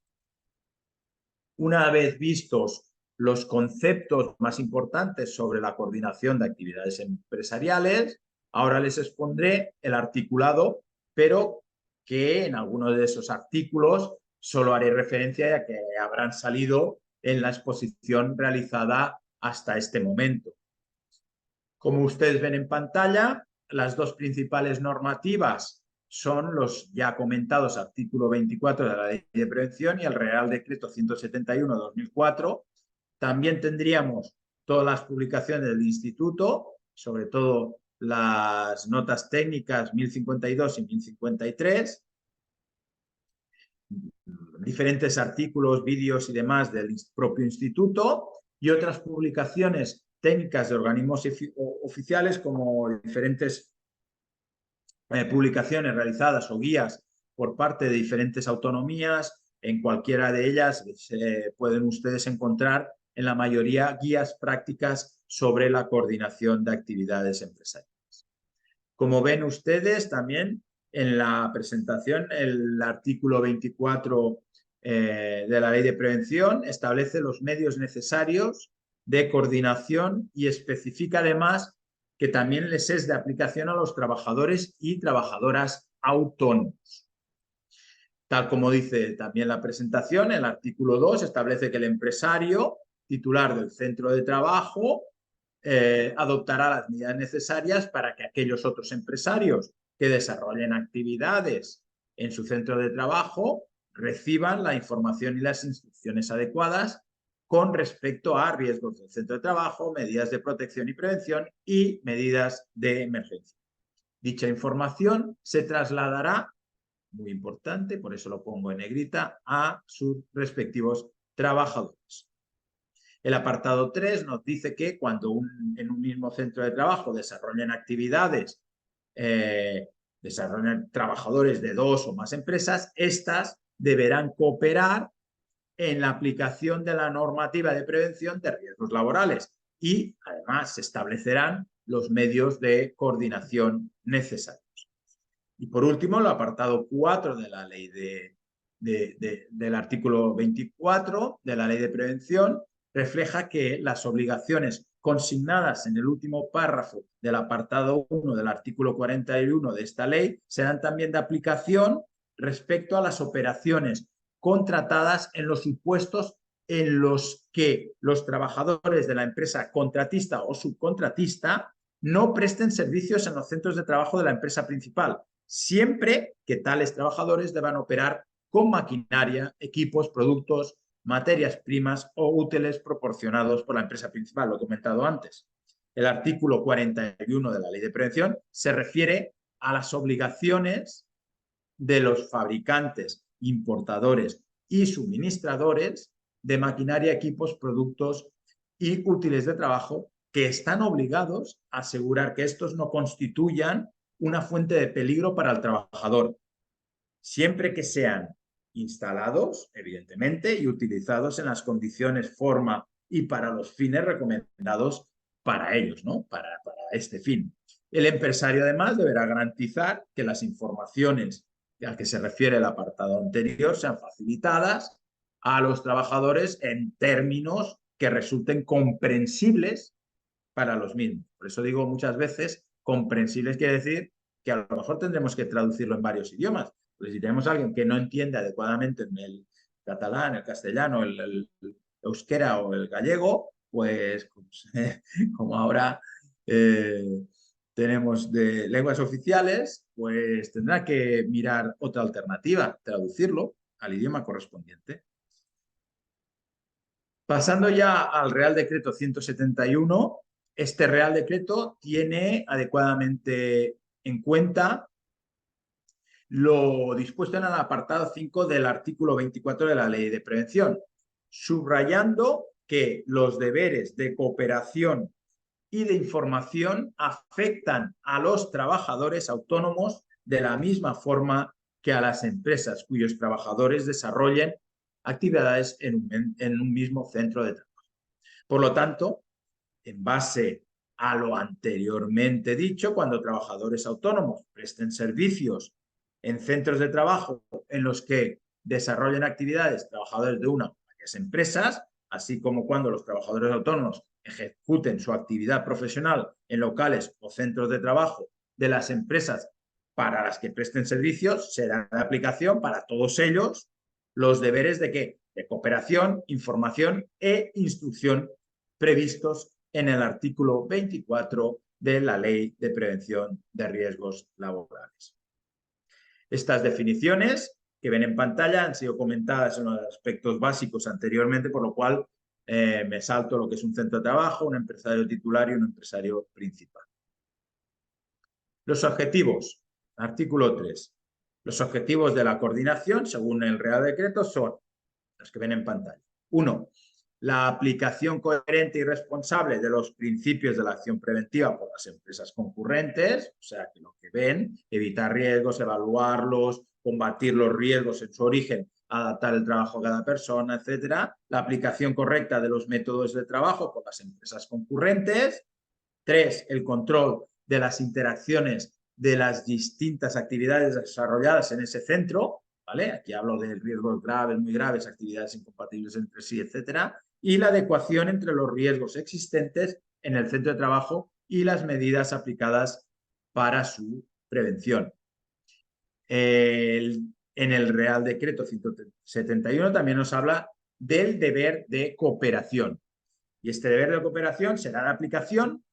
Speaker 1: Una vez vistos los conceptos más importantes sobre la coordinación de actividades empresariales, ahora les expondré el articulado, pero que en algunos de esos artículos solo haré referencia ya que habrán salido en la exposición realizada hasta este momento. Como ustedes ven en pantalla, las dos principales normativas son los ya comentados artículo 24 de la Ley de Prevención y el Real Decreto 171/2004. También tendríamos todas las publicaciones del Instituto, sobre todo las notas técnicas 1052 y 1053, diferentes artículos, vídeos y demás del propio instituto, y otras publicaciones técnicas de organismos oficiales, como diferentes publicaciones realizadas o guías por parte de diferentes autonomías. En cualquiera de ellas pueden ustedes encontrar en la mayoría guías prácticas sobre la coordinación de actividades empresariales. Como ven ustedes también en la presentación, el artículo 24 de la Ley de Prevención establece los medios necesarios de coordinación y especifica además que también les es de aplicación a los trabajadores y trabajadoras autónomos. Tal como dice también la presentación, el artículo 2 establece que el empresario titular del centro de trabajo adoptará las medidas necesarias para que aquellos otros empresarios que desarrollen actividades en su centro de trabajo reciban la información y las instrucciones adecuadas con respecto a riesgos del centro de trabajo, medidas de protección y prevención y medidas de emergencia. Dicha información se trasladará, muy importante, por eso lo pongo en negrita, a sus respectivos trabajadores. El apartado 3 nos dice que cuando en un mismo centro de trabajo desarrollen actividades, desarrollan trabajadores de 2 o más empresas, estas deberán cooperar en la aplicación de la normativa de prevención de riesgos laborales y además se establecerán los medios de coordinación necesarios. Y por último, el apartado 4 de la ley del artículo 24 de la Ley de Prevención refleja que las obligaciones consignadas en el último párrafo del apartado 1 del artículo 41 de esta ley serán también de aplicación respecto a las operaciones contratadas en los supuestos en los que los trabajadores de la empresa contratista o subcontratista no presten servicios en los centros de trabajo de la empresa principal, siempre que tales trabajadores deban operar con maquinaria, equipos, productos, materias primas o útiles proporcionados por la empresa principal, lo he comentado antes. El artículo 41 de la Ley de Prevención se refiere a las obligaciones de los fabricantes, importadores y suministradores de maquinaria, equipos, productos y útiles de trabajo que están obligados a asegurar que estos no constituyan una fuente de peligro para el trabajador, siempre que sean instalados, evidentemente, y utilizados en las condiciones, forma y para los fines recomendados para ellos, ¿no? Para este fin. El empresario, además, deberá garantizar que las informaciones a que se refiere el apartado anterior sean facilitadas a los trabajadores en términos que resulten comprensibles para los mismos. Por eso digo muchas veces, comprensibles quiere decir que a lo mejor tendremos que traducirlo en varios idiomas. Pues si tenemos a alguien que no entiende adecuadamente en el catalán, el castellano, el euskera o el gallego, pues como ahora tenemos de lenguas oficiales, pues tendrá que mirar otra alternativa, traducirlo al idioma correspondiente. Pasando ya al Real Decreto 171, este Real Decreto tiene adecuadamente en cuenta lo dispuesto en el apartado 5 del artículo 24 de la Ley de Prevención, subrayando que los deberes de cooperación y de información afectan a los trabajadores autónomos de la misma forma que a las empresas cuyos trabajadores desarrollen actividades en un mismo centro de trabajo. Por lo tanto, en base a lo anteriormente dicho, cuando trabajadores autónomos presten servicios en centros de trabajo en los que desarrollen actividades trabajadores de una o varias empresas, así como cuando los trabajadores autónomos ejecuten su actividad profesional en locales o centros de trabajo de las empresas para las que presten servicios, será de aplicación para todos ellos los deberes de ¿qué? De cooperación, información e instrucción previstos en el artículo 24 de la Ley de Prevención de Riesgos Laborales. Estas definiciones que ven en pantalla han sido comentadas en los aspectos básicos anteriormente, por lo cual me salto lo que es un centro de trabajo, un empresario titular y un empresario principal. Los objetivos, artículo 3. Los objetivos de la coordinación, según el Real Decreto, son los que ven en pantalla. 1. La aplicación coherente y responsable de los principios de la acción preventiva por las empresas concurrentes, o sea, que lo que ven, evitar riesgos, evaluarlos, combatir los riesgos en su origen, adaptar el trabajo a cada persona, etcétera. La aplicación correcta de los métodos de trabajo por las empresas concurrentes. 3. El control de las interacciones de las distintas actividades desarrolladas en ese centro, ¿vale? Aquí hablo de riesgos graves, muy graves, actividades incompatibles entre sí, etcétera. Y la adecuación entre los riesgos existentes en el centro de trabajo y las medidas aplicadas para su prevención. En el Real Decreto 171 también nos habla del deber de cooperación. Y este deber de cooperación será de aplicación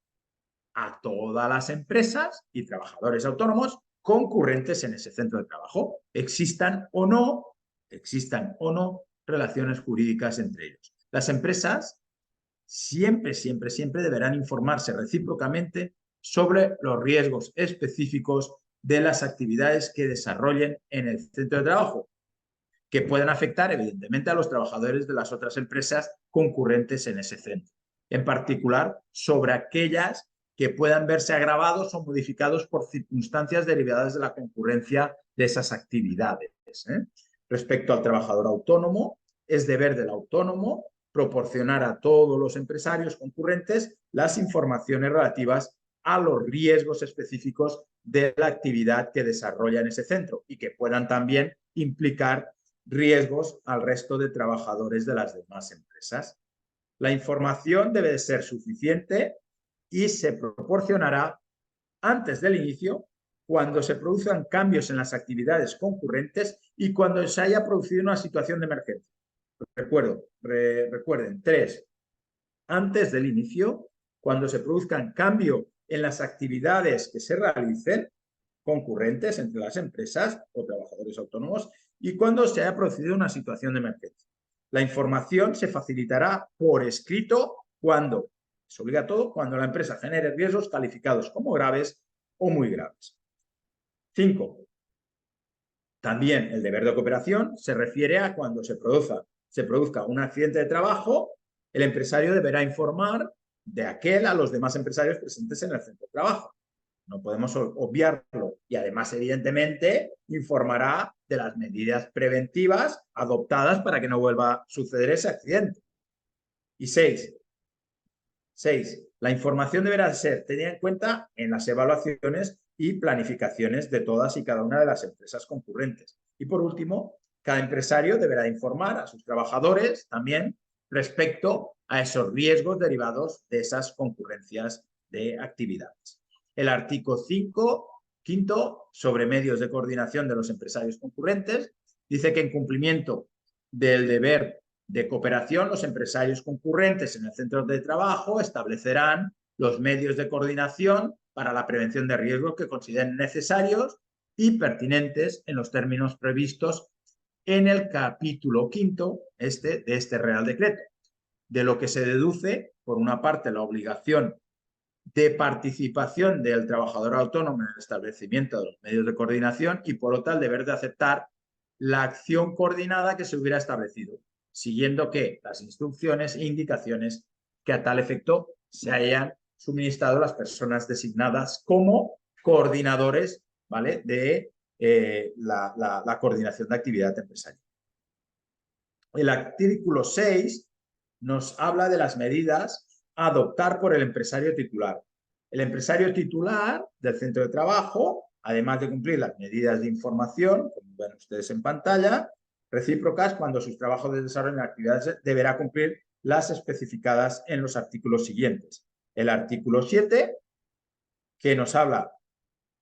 Speaker 1: a todas las empresas y trabajadores autónomos concurrentes en ese centro de trabajo, existan o no relaciones jurídicas entre ellos. Las empresas siempre deberán informarse recíprocamente sobre los riesgos específicos de las actividades que desarrollen en el centro de trabajo, que puedan afectar evidentemente a los trabajadores de las otras empresas concurrentes en ese centro. En particular, sobre aquellas que puedan verse agravados o modificados por circunstancias derivadas de la concurrencia de esas actividades. Respecto al trabajador autónomo, es deber del autónomo proporcionar a todos los empresarios concurrentes las informaciones relativas a los riesgos específicos de la actividad que desarrolla en ese centro y que puedan también implicar riesgos al resto de trabajadores de las demás empresas. La información debe de ser suficiente y se proporcionará antes del inicio, cuando se produzcan cambios en las actividades concurrentes y cuando se haya producido una situación de emergencia. Recuerden, 3. Antes del inicio, cuando se produzcan cambios en las actividades que se realicen concurrentes entre las empresas o trabajadores autónomos y cuando se haya producido una situación de emergencia. La información se facilitará por escrito cuando, es obligatorio, cuando la empresa genere riesgos calificados como graves o muy graves. 5. También el deber de cooperación se refiere a cuando se produzca un accidente de trabajo, el empresario deberá informar de aquel a los demás empresarios presentes en el centro de trabajo. No podemos obviarlo. Y además, evidentemente, informará de las medidas preventivas adoptadas para que no vuelva a suceder ese accidente. Y 6. La información deberá ser tenida en cuenta en las evaluaciones y planificaciones de todas y cada una de las empresas concurrentes. Y por último, cada empresario deberá informar a sus trabajadores también respecto a esos riesgos derivados de esas concurrencias de actividades. El artículo 5, sobre medios de coordinación de los empresarios concurrentes, dice que en cumplimiento del deber de cooperación, los empresarios concurrentes en el centro de trabajo establecerán los medios de coordinación para la prevención de riesgos que consideren necesarios y pertinentes en los términos previstos en el capítulo 5 de este Real Decreto, de lo que se deduce, por una parte, la obligación de participación del trabajador autónomo en el establecimiento de los medios de coordinación y, por otra, el deber de aceptar la acción coordinada que se hubiera establecido, siguiendo que las instrucciones e indicaciones que a tal efecto se hayan suministrado las personas designadas como coordinadores, ¿vale?, de la coordinación de actividad empresarial. El artículo 6 nos habla de las medidas a adoptar por el empresario titular. El empresario titular del centro de trabajo, además de cumplir las medidas de información, como ven ustedes en pantalla, recíprocas cuando sus trabajos de desarrollo de actividades deberá cumplir las especificadas en los artículos siguientes. El artículo 7, que nos habla,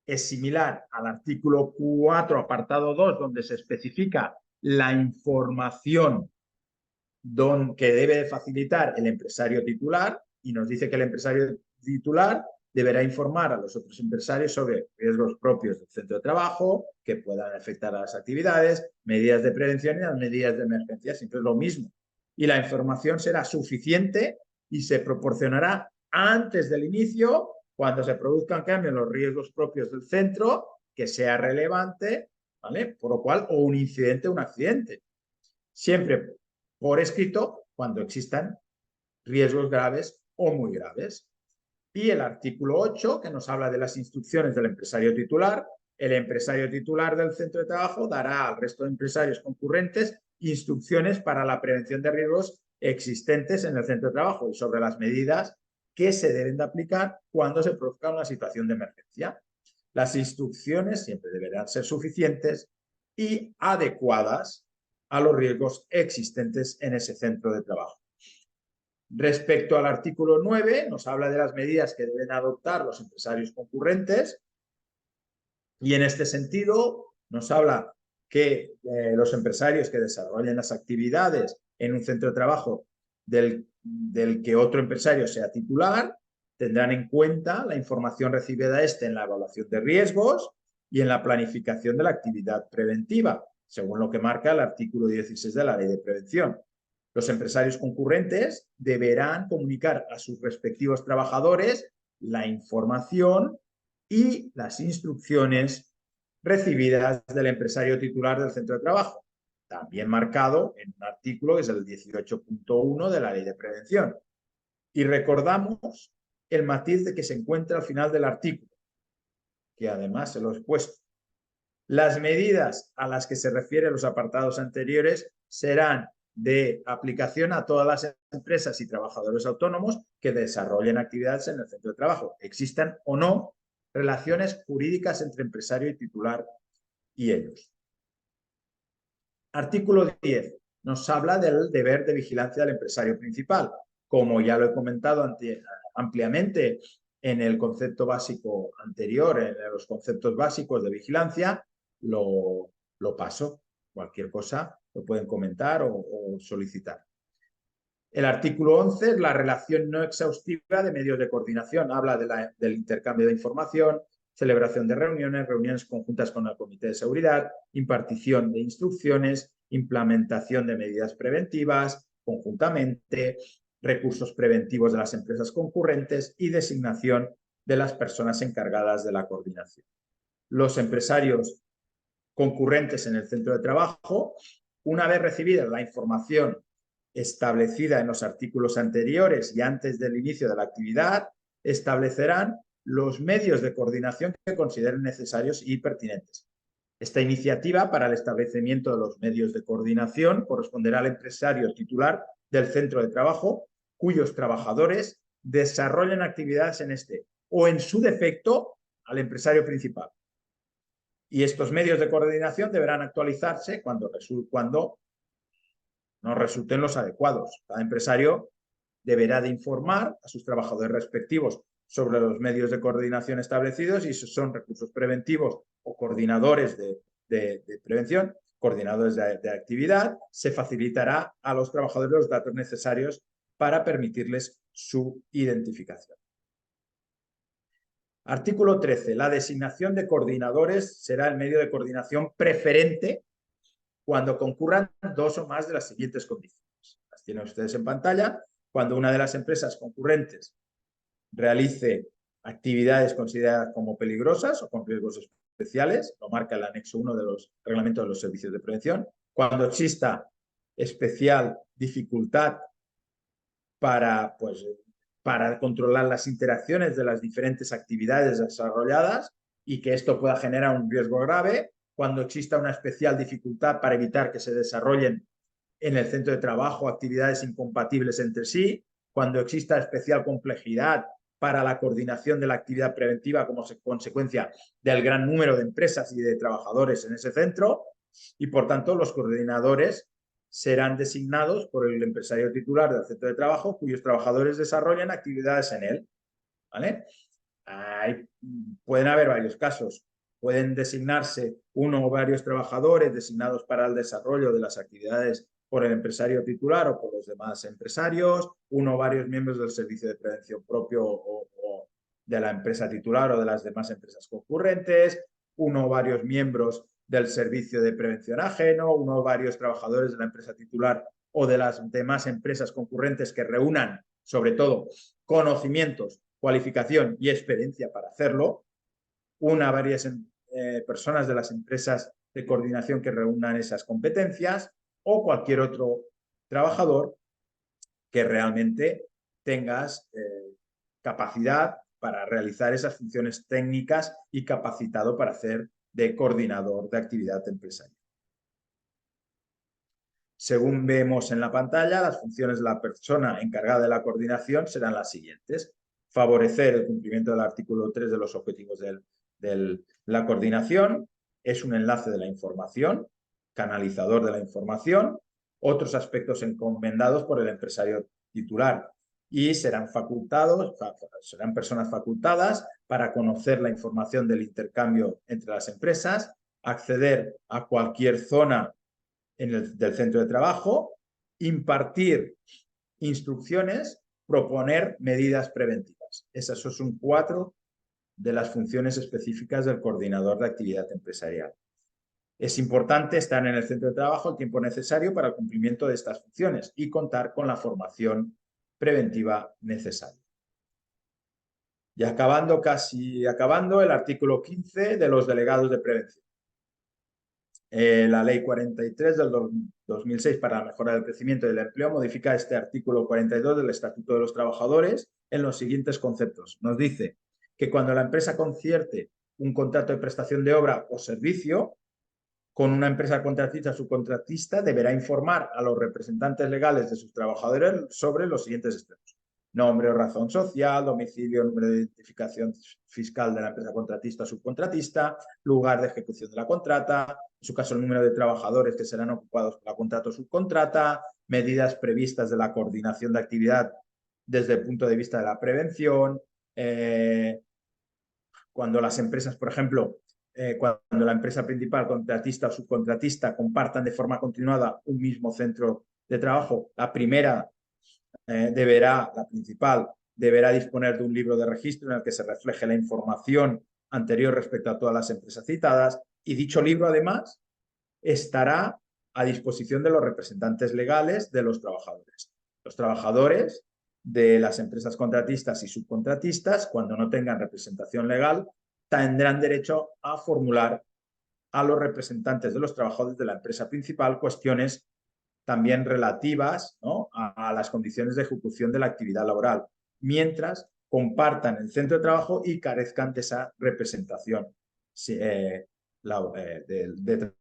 Speaker 1: es similar al artículo 4, apartado 2, donde se especifica la información que debe facilitar el empresario titular, y nos dice que el empresario titular deberá informar a los otros empresarios sobre riesgos propios del centro de trabajo que puedan afectar a las actividades, medidas de prevención y las medidas de emergencia, siempre es lo mismo. Y la información será suficiente y se proporcionará antes del inicio, cuando se produzcan cambios en los riesgos propios del centro, que sea relevante, ¿vale? Por lo cual, o un incidente o un accidente. Siempre por escrito cuando existan riesgos graves o muy graves. Y el artículo 8, que nos habla de las instrucciones del empresario titular. El empresario titular del centro de trabajo dará al resto de empresarios concurrentes instrucciones para la prevención de riesgos existentes en el centro de trabajo y sobre las medidas que se deben de aplicar cuando se produzca una situación de emergencia. Las instrucciones siempre deberán ser suficientes y adecuadas a los riesgos existentes en ese centro de trabajo. Respecto al artículo 9, nos habla de las medidas que deben adoptar los empresarios concurrentes y en este sentido nos habla que los empresarios que desarrollen las actividades en un centro de trabajo del que otro empresario sea titular tendrán en cuenta la información recibida en la evaluación de riesgos y en la planificación de la actividad preventiva, según lo que marca el artículo 16 de la Ley de Prevención. Los empresarios concurrentes deberán comunicar a sus respectivos trabajadores la información y las instrucciones recibidas del empresario titular del centro de trabajo, también marcado en un artículo que es el 18.1 de la Ley de Prevención. Y recordamos el matiz de que se encuentra al final del artículo, que además se lo he puesto. Las medidas a las que se refieren los apartados anteriores serán de aplicación a todas las empresas y trabajadores autónomos que desarrollen actividades en el centro de trabajo, existan o no relaciones jurídicas entre empresario y titular y ellos. Artículo 10. Nos habla del deber de vigilancia del empresario principal. Como ya lo he comentado ampliamente en el concepto básico anterior, en los conceptos básicos de vigilancia, lo paso. Cualquier cosa lo pueden comentar o solicitar. El artículo 11 es la relación no exhaustiva de medios de coordinación. Habla del intercambio de información, celebración de reuniones, reuniones conjuntas con el Comité de Seguridad, impartición de instrucciones, implementación de medidas preventivas conjuntamente, recursos preventivos de las empresas concurrentes y designación de las personas encargadas de la coordinación. Los empresarios concurrentes en el centro de trabajo, una vez recibida la información establecida en los artículos anteriores y antes del inicio de la actividad, establecerán los medios de coordinación que consideren necesarios y pertinentes. Esta iniciativa para el establecimiento de los medios de coordinación corresponderá al empresario titular del centro de trabajo, cuyos trabajadores desarrollen actividades en este o, en su defecto, al empresario principal. Y estos medios de coordinación deberán actualizarse cuando no resulten los adecuados. Cada empresario deberá de informar a sus trabajadores respectivos sobre los medios de coordinación establecidos y si son recursos preventivos o coordinadores de prevención, coordinadores de actividad, se facilitará a los trabajadores los datos necesarios para permitirles su identificación. Artículo 13. La designación de coordinadores será el medio de coordinación preferente cuando concurran dos o más de las siguientes condiciones. Las tienen ustedes en pantalla. Cuando una de las empresas concurrentes realice actividades consideradas como peligrosas o con riesgos especiales, lo marca el anexo 1 de los reglamentos de los servicios de prevención. Cuando exista especial dificultad para controlar las interacciones de las diferentes actividades desarrolladas y que esto pueda generar un riesgo grave, cuando exista una especial dificultad para evitar que se desarrollen en el centro de trabajo actividades incompatibles entre sí, cuando exista especial complejidad para la coordinación de la actividad preventiva como consecuencia del gran número de empresas y de trabajadores en ese centro, y por tanto los coordinadores serán designados por el empresario titular del centro de trabajo cuyos trabajadores desarrollan actividades en él. ¿Vale? Pueden haber varios casos. Pueden designarse uno o varios trabajadores designados para el desarrollo de las actividades por el empresario titular o por los demás empresarios, uno o varios miembros del servicio de prevención propio o de la empresa titular o de las demás empresas concurrentes, uno o varios miembros del servicio de prevención ajeno, uno o varios trabajadores de la empresa titular o de las demás empresas concurrentes que reúnan, sobre todo, conocimientos, cualificación y experiencia para hacerlo, una o varias personas de las empresas de coordinación que reúnan esas competencias o cualquier otro trabajador que realmente tengas capacidad para realizar esas funciones técnicas y capacitado para hacer de coordinador de actividad empresarial. Según vemos en la pantalla, las funciones de la persona encargada de la coordinación serán las siguientes. Favorecer el cumplimiento del artículo 3 de los objetivos de la coordinación. Es un enlace de la información, canalizador de la información, otros aspectos encomendados por el empresario titular y serán personas facultadas para conocer la información del intercambio entre las empresas, acceder a cualquier zona del centro de trabajo, impartir instrucciones, proponer medidas preventivas. Esas son 4 de las funciones específicas del coordinador de actividad empresarial. Es importante estar en el centro de trabajo el tiempo necesario para el cumplimiento de estas funciones y contar con la formación preventiva necesaria. Y casi acabando, el artículo 15 de los delegados de prevención. La Ley 43 del 2006 para la mejora del crecimiento y del empleo modifica este artículo 42 del Estatuto de los Trabajadores en los siguientes conceptos. Nos dice que cuando la empresa concierte un contrato de prestación de obra o servicio con una empresa contratista o subcontratista, deberá informar a los representantes legales de sus trabajadores sobre los siguientes extremos: nombre o razón social, domicilio, número de identificación fiscal de la empresa contratista o subcontratista, lugar de ejecución de la contrata, en su caso el número de trabajadores que serán ocupados por la contrata o subcontrata, medidas previstas de la coordinación de actividad desde el punto de vista de la prevención, cuando las empresas, por ejemplo, cuando la empresa principal, contratista o subcontratista, compartan de forma continuada un mismo centro de trabajo, la primera la principal, deberá disponer de un libro de registro en el que se refleje la información anterior respecto a todas las empresas citadas, y dicho libro, además, estará a disposición de los representantes legales de los trabajadores. Los trabajadores de las empresas contratistas y subcontratistas, cuando no tengan representación legal, tendrán derecho a formular a los representantes de los trabajadores de la empresa principal cuestiones también relativas, ¿no?, a las condiciones de ejecución de la actividad laboral, mientras compartan el centro de trabajo y carezcan de esa representación de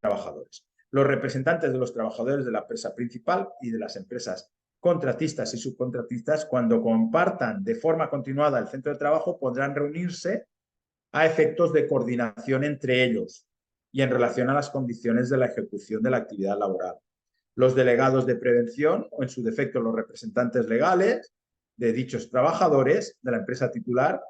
Speaker 1: trabajadores. Los representantes de los trabajadores de la empresa principal y de las empresas contratistas y subcontratistas, cuando compartan de forma continuada el centro de trabajo, podrán reunirse a efectos de coordinación entre ellos y en relación a las condiciones de la ejecución de la actividad laboral. Los delegados de prevención, o en su defecto los representantes legales de dichos trabajadores de la empresa titular,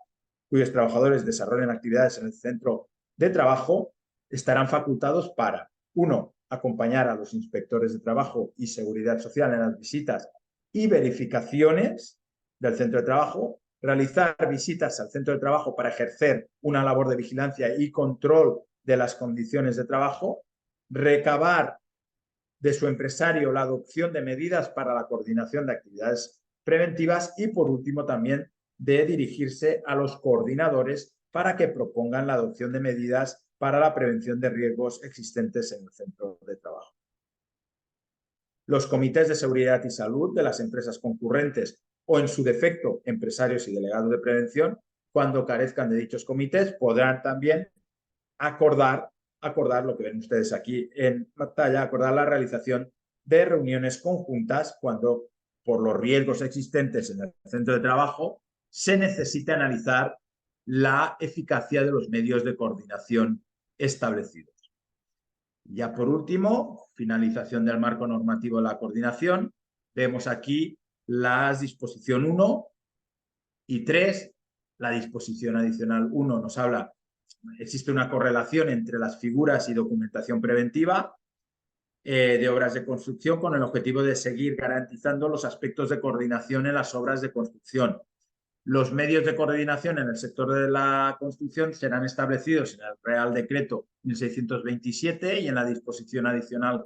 Speaker 1: cuyos trabajadores desarrollen actividades en el centro de trabajo, estarán facultados para: 1. Acompañar a los inspectores de trabajo y seguridad social en las visitas y verificaciones del centro de trabajo, realizar visitas al centro de trabajo para ejercer una labor de vigilancia y control de las condiciones de trabajo, recabar de su empresario la adopción de medidas para la coordinación de actividades preventivas y, por último, también de dirigirse a los coordinadores para que propongan la adopción de medidas para la prevención de riesgos existentes en el centro de trabajo. Los comités de seguridad y salud de las empresas concurrentes o, en su defecto, empresarios y delegados de prevención, cuando carezcan de dichos comités, podrán también acordar lo que ven ustedes aquí en pantalla, acordar la realización de reuniones conjuntas cuando, por los riesgos existentes en el centro de trabajo, se necesite analizar la eficacia de los medios de coordinación establecidos. Ya por último, finalización del marco normativo de la coordinación. Vemos aquí la disposición 1 y 3. La disposición adicional 1 nos habla, existe una correlación entre las figuras y documentación preventiva de obras de construcción con el objetivo de seguir garantizando los aspectos de coordinación en las obras de construcción. Los medios de coordinación en el sector de la construcción serán establecidos en el Real Decreto 1627 y en la disposición adicional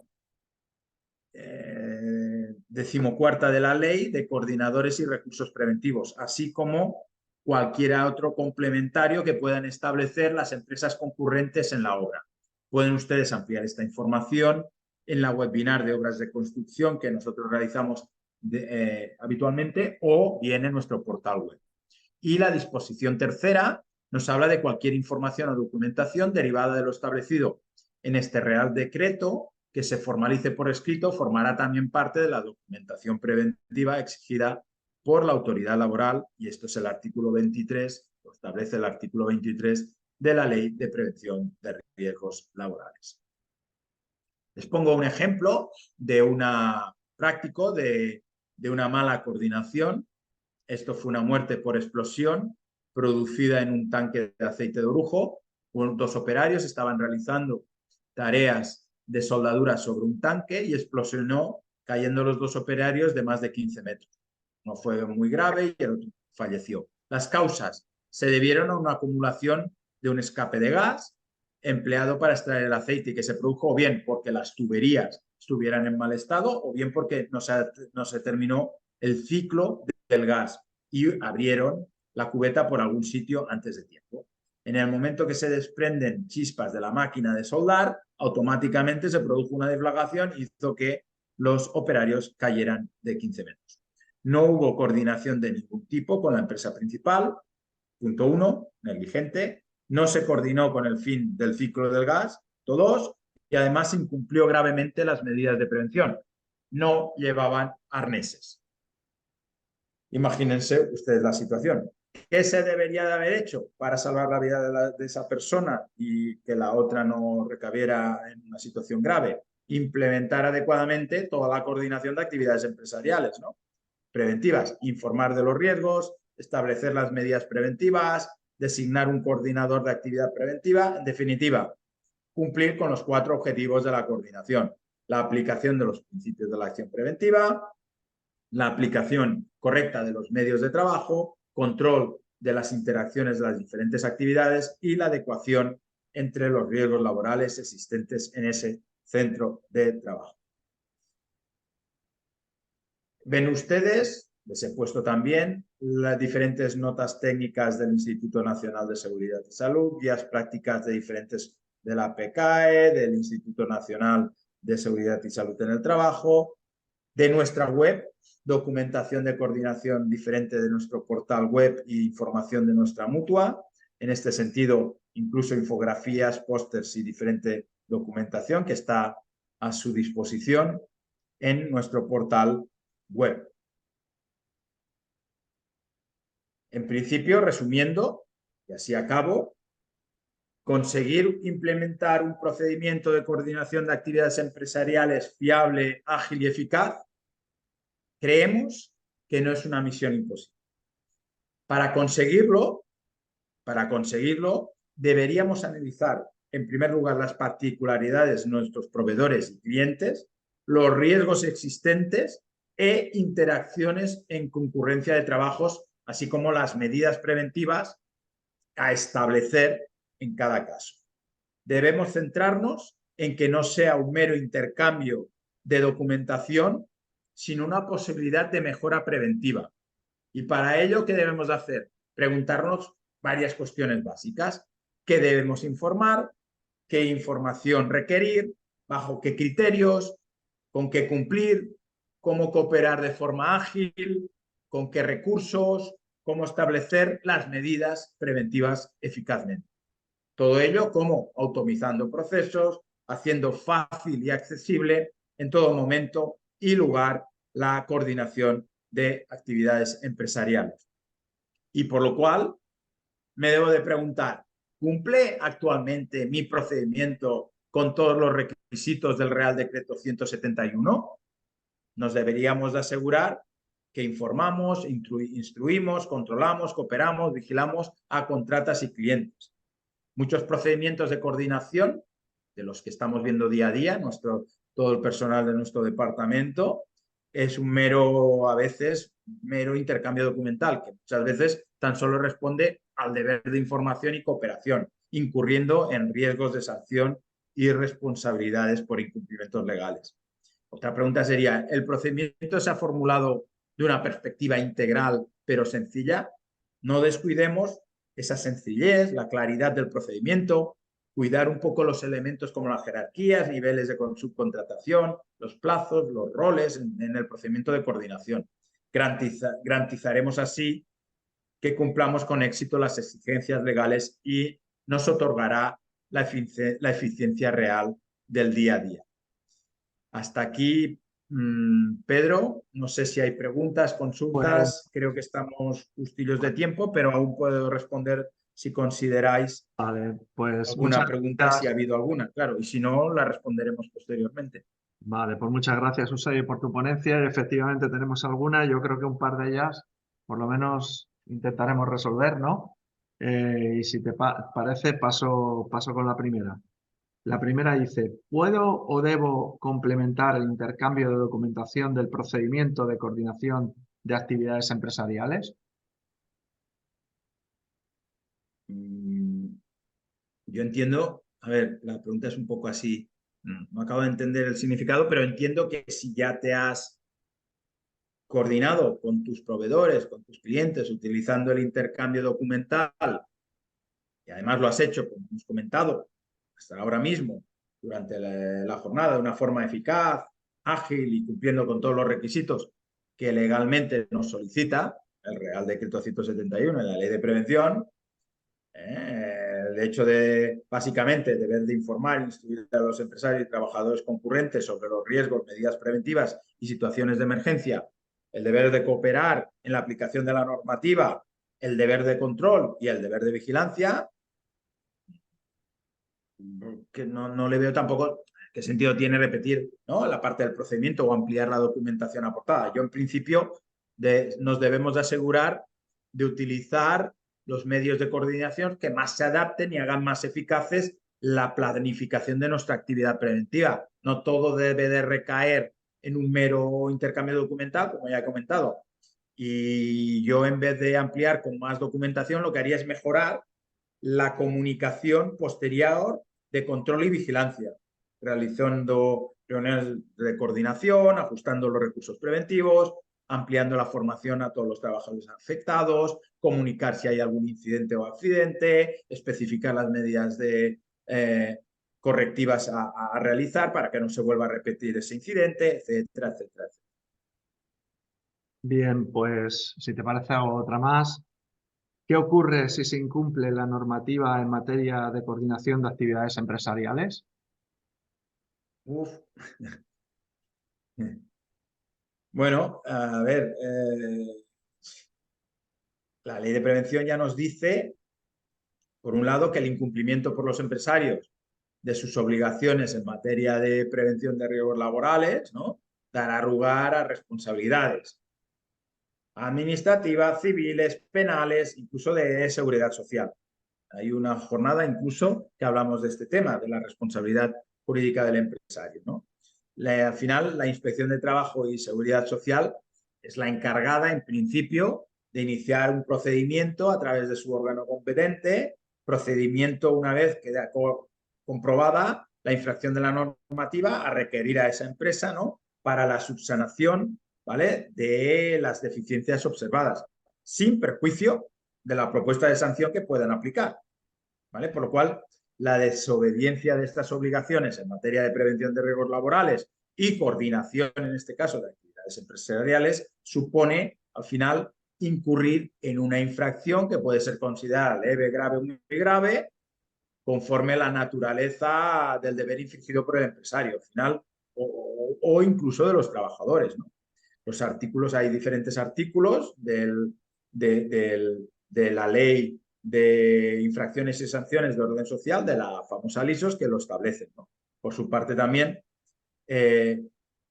Speaker 1: 14ª de la Ley de Coordinadores y Recursos Preventivos, así como cualquier otro complementario que puedan establecer las empresas concurrentes en la obra. Pueden ustedes ampliar esta información en la webinar de obras de construcción que nosotros realizamos habitualmente o bien en nuestro portal web. Y la disposición tercera nos habla de cualquier información o documentación derivada de lo establecido en este Real Decreto que se formalice por escrito formará también parte de la documentación preventiva exigida por la autoridad laboral, y esto es el artículo 23, lo establece el artículo 23 de la Ley de Prevención de Riesgos Laborales. Les pongo un ejemplo de una práctico de una mala coordinación. Esto fue una muerte por explosión producida en un tanque de aceite de orujo. Dos operarios estaban realizando tareas de soldadura sobre un tanque y explosionó, cayendo los dos operarios de más de 15 metros. No fue muy grave y el otro falleció. Las causas se debieron a una acumulación de un escape de gas empleado para extraer el aceite y que se produjo o bien porque las tuberías estuvieran en mal estado o bien porque no se terminó el ciclo del gas y abrieron la cubeta por algún sitio antes de tiempo. En el momento que se desprenden chispas de la máquina de soldar, automáticamente se produjo una deflagración y hizo que los operarios cayeran de 15 metros. No hubo coordinación de ningún tipo con la empresa principal. Punto 1, negligente. No se coordinó con el fin del ciclo del gas. Punto 2, y además incumplió gravemente las medidas de prevención. No llevaban arneses. Imagínense ustedes la situación. ¿Qué se debería de haber hecho para salvar la vida de esa persona y que la otra no recabiera en una situación grave? Implementar adecuadamente toda la coordinación de actividades empresariales, ¿no? Preventivas, informar de los riesgos, establecer las medidas preventivas, designar un coordinador de actividad preventiva, en definitiva, cumplir con los 4 objetivos de la coordinación: la aplicación de los principios de la acción preventiva, la aplicación correcta de los medios de trabajo, control de las interacciones de las diferentes actividades y la adecuación entre los riesgos laborales existentes en ese centro de trabajo. Ven ustedes, les he puesto también las diferentes notas técnicas del Instituto Nacional de Seguridad y Salud, guías prácticas de diferentes de la PCAE, del Instituto Nacional de Seguridad y Salud en el Trabajo, de nuestra web, documentación de coordinación diferente de nuestro portal web e información de nuestra mutua. En este sentido, incluso infografías, pósters y diferente documentación que está a su disposición en nuestro portal web. En principio, resumiendo, y así acabo, conseguir implementar un procedimiento de coordinación de actividades empresariales fiable, ágil y eficaz, creemos que no es una misión imposible. Para conseguirlo, deberíamos analizar, en primer lugar, las particularidades de nuestros proveedores y clientes, los riesgos existentes e interacciones en concurrencia de trabajos, así como las medidas preventivas a establecer en cada caso. Debemos centrarnos en que no sea un mero intercambio de documentación, sino una posibilidad de mejora preventiva. Y para ello, ¿qué debemos hacer? Preguntarnos varias cuestiones básicas. ¿Qué debemos informar? ¿Qué información requerir? ¿Bajo qué criterios? ¿Con qué cumplir? ¿Cómo cooperar de forma ágil? ¿Con qué recursos? ¿Cómo establecer las medidas preventivas eficazmente? Todo ello, ¿cómo? Optimizando procesos, haciendo fácil y accesible en todo momento y lugar la coordinación de actividades empresariales. Y por lo cual me debo de preguntar, ¿cumple actualmente mi procedimiento con todos los requisitos del Real Decreto 171? Nos deberíamos de asegurar que informamos, instruimos, controlamos, cooperamos, vigilamos a contratas y clientes. Muchos procedimientos de coordinación, de los que estamos viendo día a día, todo el personal de nuestro departamento, es a veces, mero intercambio documental, que muchas veces tan solo responde al deber de información y cooperación, incurriendo en riesgos de sanción y responsabilidades por incumplimientos legales. Otra pregunta sería, ¿el procedimiento se ha formulado de una perspectiva integral pero sencilla? No descuidemos esa sencillez, la claridad del procedimiento, cuidar un poco los elementos como las jerarquías, niveles de subcontratación, los plazos, los roles en el procedimiento de coordinación. Garantizaremos así que cumplamos con éxito las exigencias legales y nos otorgará la eficiencia real del día a día. Hasta aquí, Pedro. No sé si hay preguntas,
Speaker 2: Pues,
Speaker 1: consultas. Creo que estamos justillos de tiempo, pero aún puedo responder si consideráis
Speaker 2: vale, pues
Speaker 1: alguna
Speaker 2: muchas
Speaker 1: pregunta, si ha
Speaker 2: gracias.
Speaker 1: habido alguna, claro, y si no, la responderemos posteriormente.
Speaker 2: Vale, pues muchas gracias, Usai, por tu ponencia. Y efectivamente tenemos alguna. Yo creo que un par de ellas, por lo menos, intentaremos resolver, ¿no? Y si te parece, paso con la primera. La primera dice, ¿puedo o debo complementar el intercambio de documentación del procedimiento de coordinación de actividades empresariales?
Speaker 1: Mm, Yo entiendo, a ver, la pregunta es un poco así, no acabo de entender el significado, pero entiendo que si ya te has coordinado con tus proveedores, con tus clientes, utilizando el intercambio documental, y además lo has hecho, como hemos comentado, hasta ahora mismo, durante la jornada, de una forma eficaz, ágil y cumpliendo con todos los requisitos que legalmente nos solicita el Real Decreto 171 y la Ley de Prevención, el hecho de, básicamente, deber de informar e instruir a los empresarios y trabajadores concurrentes sobre los riesgos, medidas preventivas y situaciones de emergencia, el deber de cooperar en la aplicación de la normativa, el deber de control y el deber de vigilancia, que no le veo tampoco qué sentido tiene repetir, ¿no?, la parte del procedimiento o ampliar la documentación aportada. Yo, en principio, nos debemos de asegurar de utilizar los medios de coordinación que más se adapten y hagan más eficaces la planificación de nuestra actividad preventiva. No todo debe de recaer en un mero intercambio documental, como ya he comentado. Y yo, en vez de ampliar con más documentación, lo que haría es mejorar la comunicación posterior de control y vigilancia, realizando reuniones de coordinación, ajustando los recursos preventivos, ampliando la formación a todos los trabajadores afectados, comunicar si hay algún incidente o accidente, especificar las medidas correctivas a realizar para que no se vuelva a repetir ese incidente, etcétera, etcétera, etcétera.
Speaker 2: Bien, pues si te parece hago otra más. ¿Qué ocurre si se incumple la normativa en materia de coordinación de actividades empresariales?
Speaker 1: Uf. Bueno, a ver, la ley de prevención ya nos dice, por un lado, que el incumplimiento por los empresarios de sus obligaciones en materia de prevención de riesgos laborales, ¿no?, dará lugar a responsabilidades administrativas, civiles, penales, incluso de seguridad social. Hay una jornada incluso que hablamos de este tema, de la responsabilidad jurídica del empresario, ¿no? Al final, la Inspección de Trabajo y Seguridad Social es la encargada, en principio, de iniciar un procedimiento a través de su órgano competente, procedimiento una vez quede comprobada la infracción de la normativa, a requerir a esa empresa, ¿no?, para la subsanación, ¿vale?, de las deficiencias observadas, sin perjuicio de la propuesta de sanción que puedan aplicar, ¿vale? Por lo cual, la desobediencia de estas obligaciones en materia de prevención de riesgos laborales y coordinación, en este caso, de actividades empresariales, supone, al final, incurrir en una infracción que puede ser considerada leve, grave o muy grave, conforme a la naturaleza del deber infringido por el empresario, al final, o incluso de los trabajadores, ¿no? Los artículos, hay diferentes artículos de la ley de infracciones y sanciones de orden social, de la famosa LISOS, que lo establecen, ¿no? Por su parte también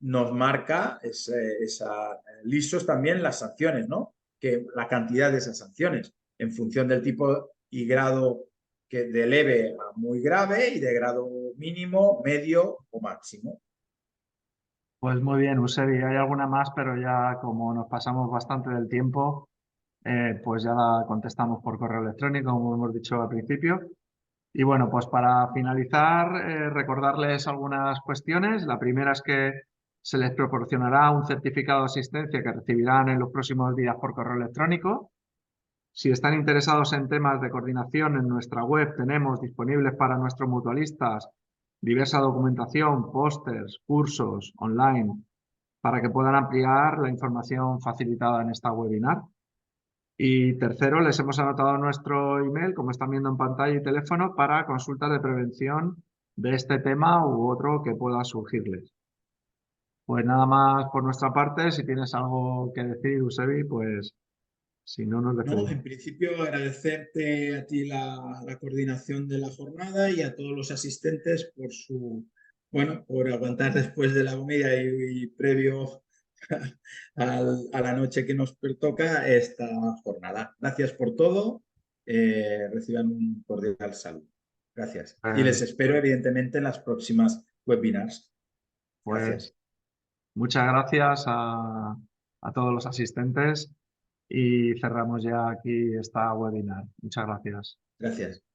Speaker 1: nos marca esa LISOS también las sanciones, ¿no?, que la cantidad de esas sanciones en función del tipo y grado, que de leve a muy grave y de grado mínimo, medio o máximo.
Speaker 2: Pues muy bien, Usebi, hay alguna más, pero ya como nos pasamos bastante del tiempo, pues ya la contestamos por correo electrónico, como hemos dicho al principio. Y bueno, pues para finalizar, recordarles algunas cuestiones. La primera es que se les proporcionará un certificado de asistencia que recibirán en los próximos días por correo electrónico. Si están interesados en temas de coordinación, en nuestra web tenemos disponibles para nuestros mutualistas diversa documentación, pósters, cursos online, para que puedan ampliar la información facilitada en esta webinar. Y tercero, les hemos anotado nuestro email, como están viendo en pantalla, y teléfono para consultas de prevención de este tema u otro que pueda surgirles. Pues nada más por nuestra parte. Si tienes algo que decir, Eusebi, pues si no, nos
Speaker 1: No,
Speaker 2: despedimos.
Speaker 1: en principio agradecerte a ti la coordinación de la jornada y a todos los asistentes por por aguantar después de la comida y previo a la noche que nos toca esta jornada. Gracias por todo. Reciban un cordial saludo. Gracias. Y les
Speaker 2: Pues,
Speaker 1: espero, evidentemente, en las próximas webinars.
Speaker 2: pues
Speaker 1: Gracias.
Speaker 2: muchas gracias a todos los asistentes y cerramos ya aquí esta webinar. Muchas gracias.
Speaker 1: Gracias.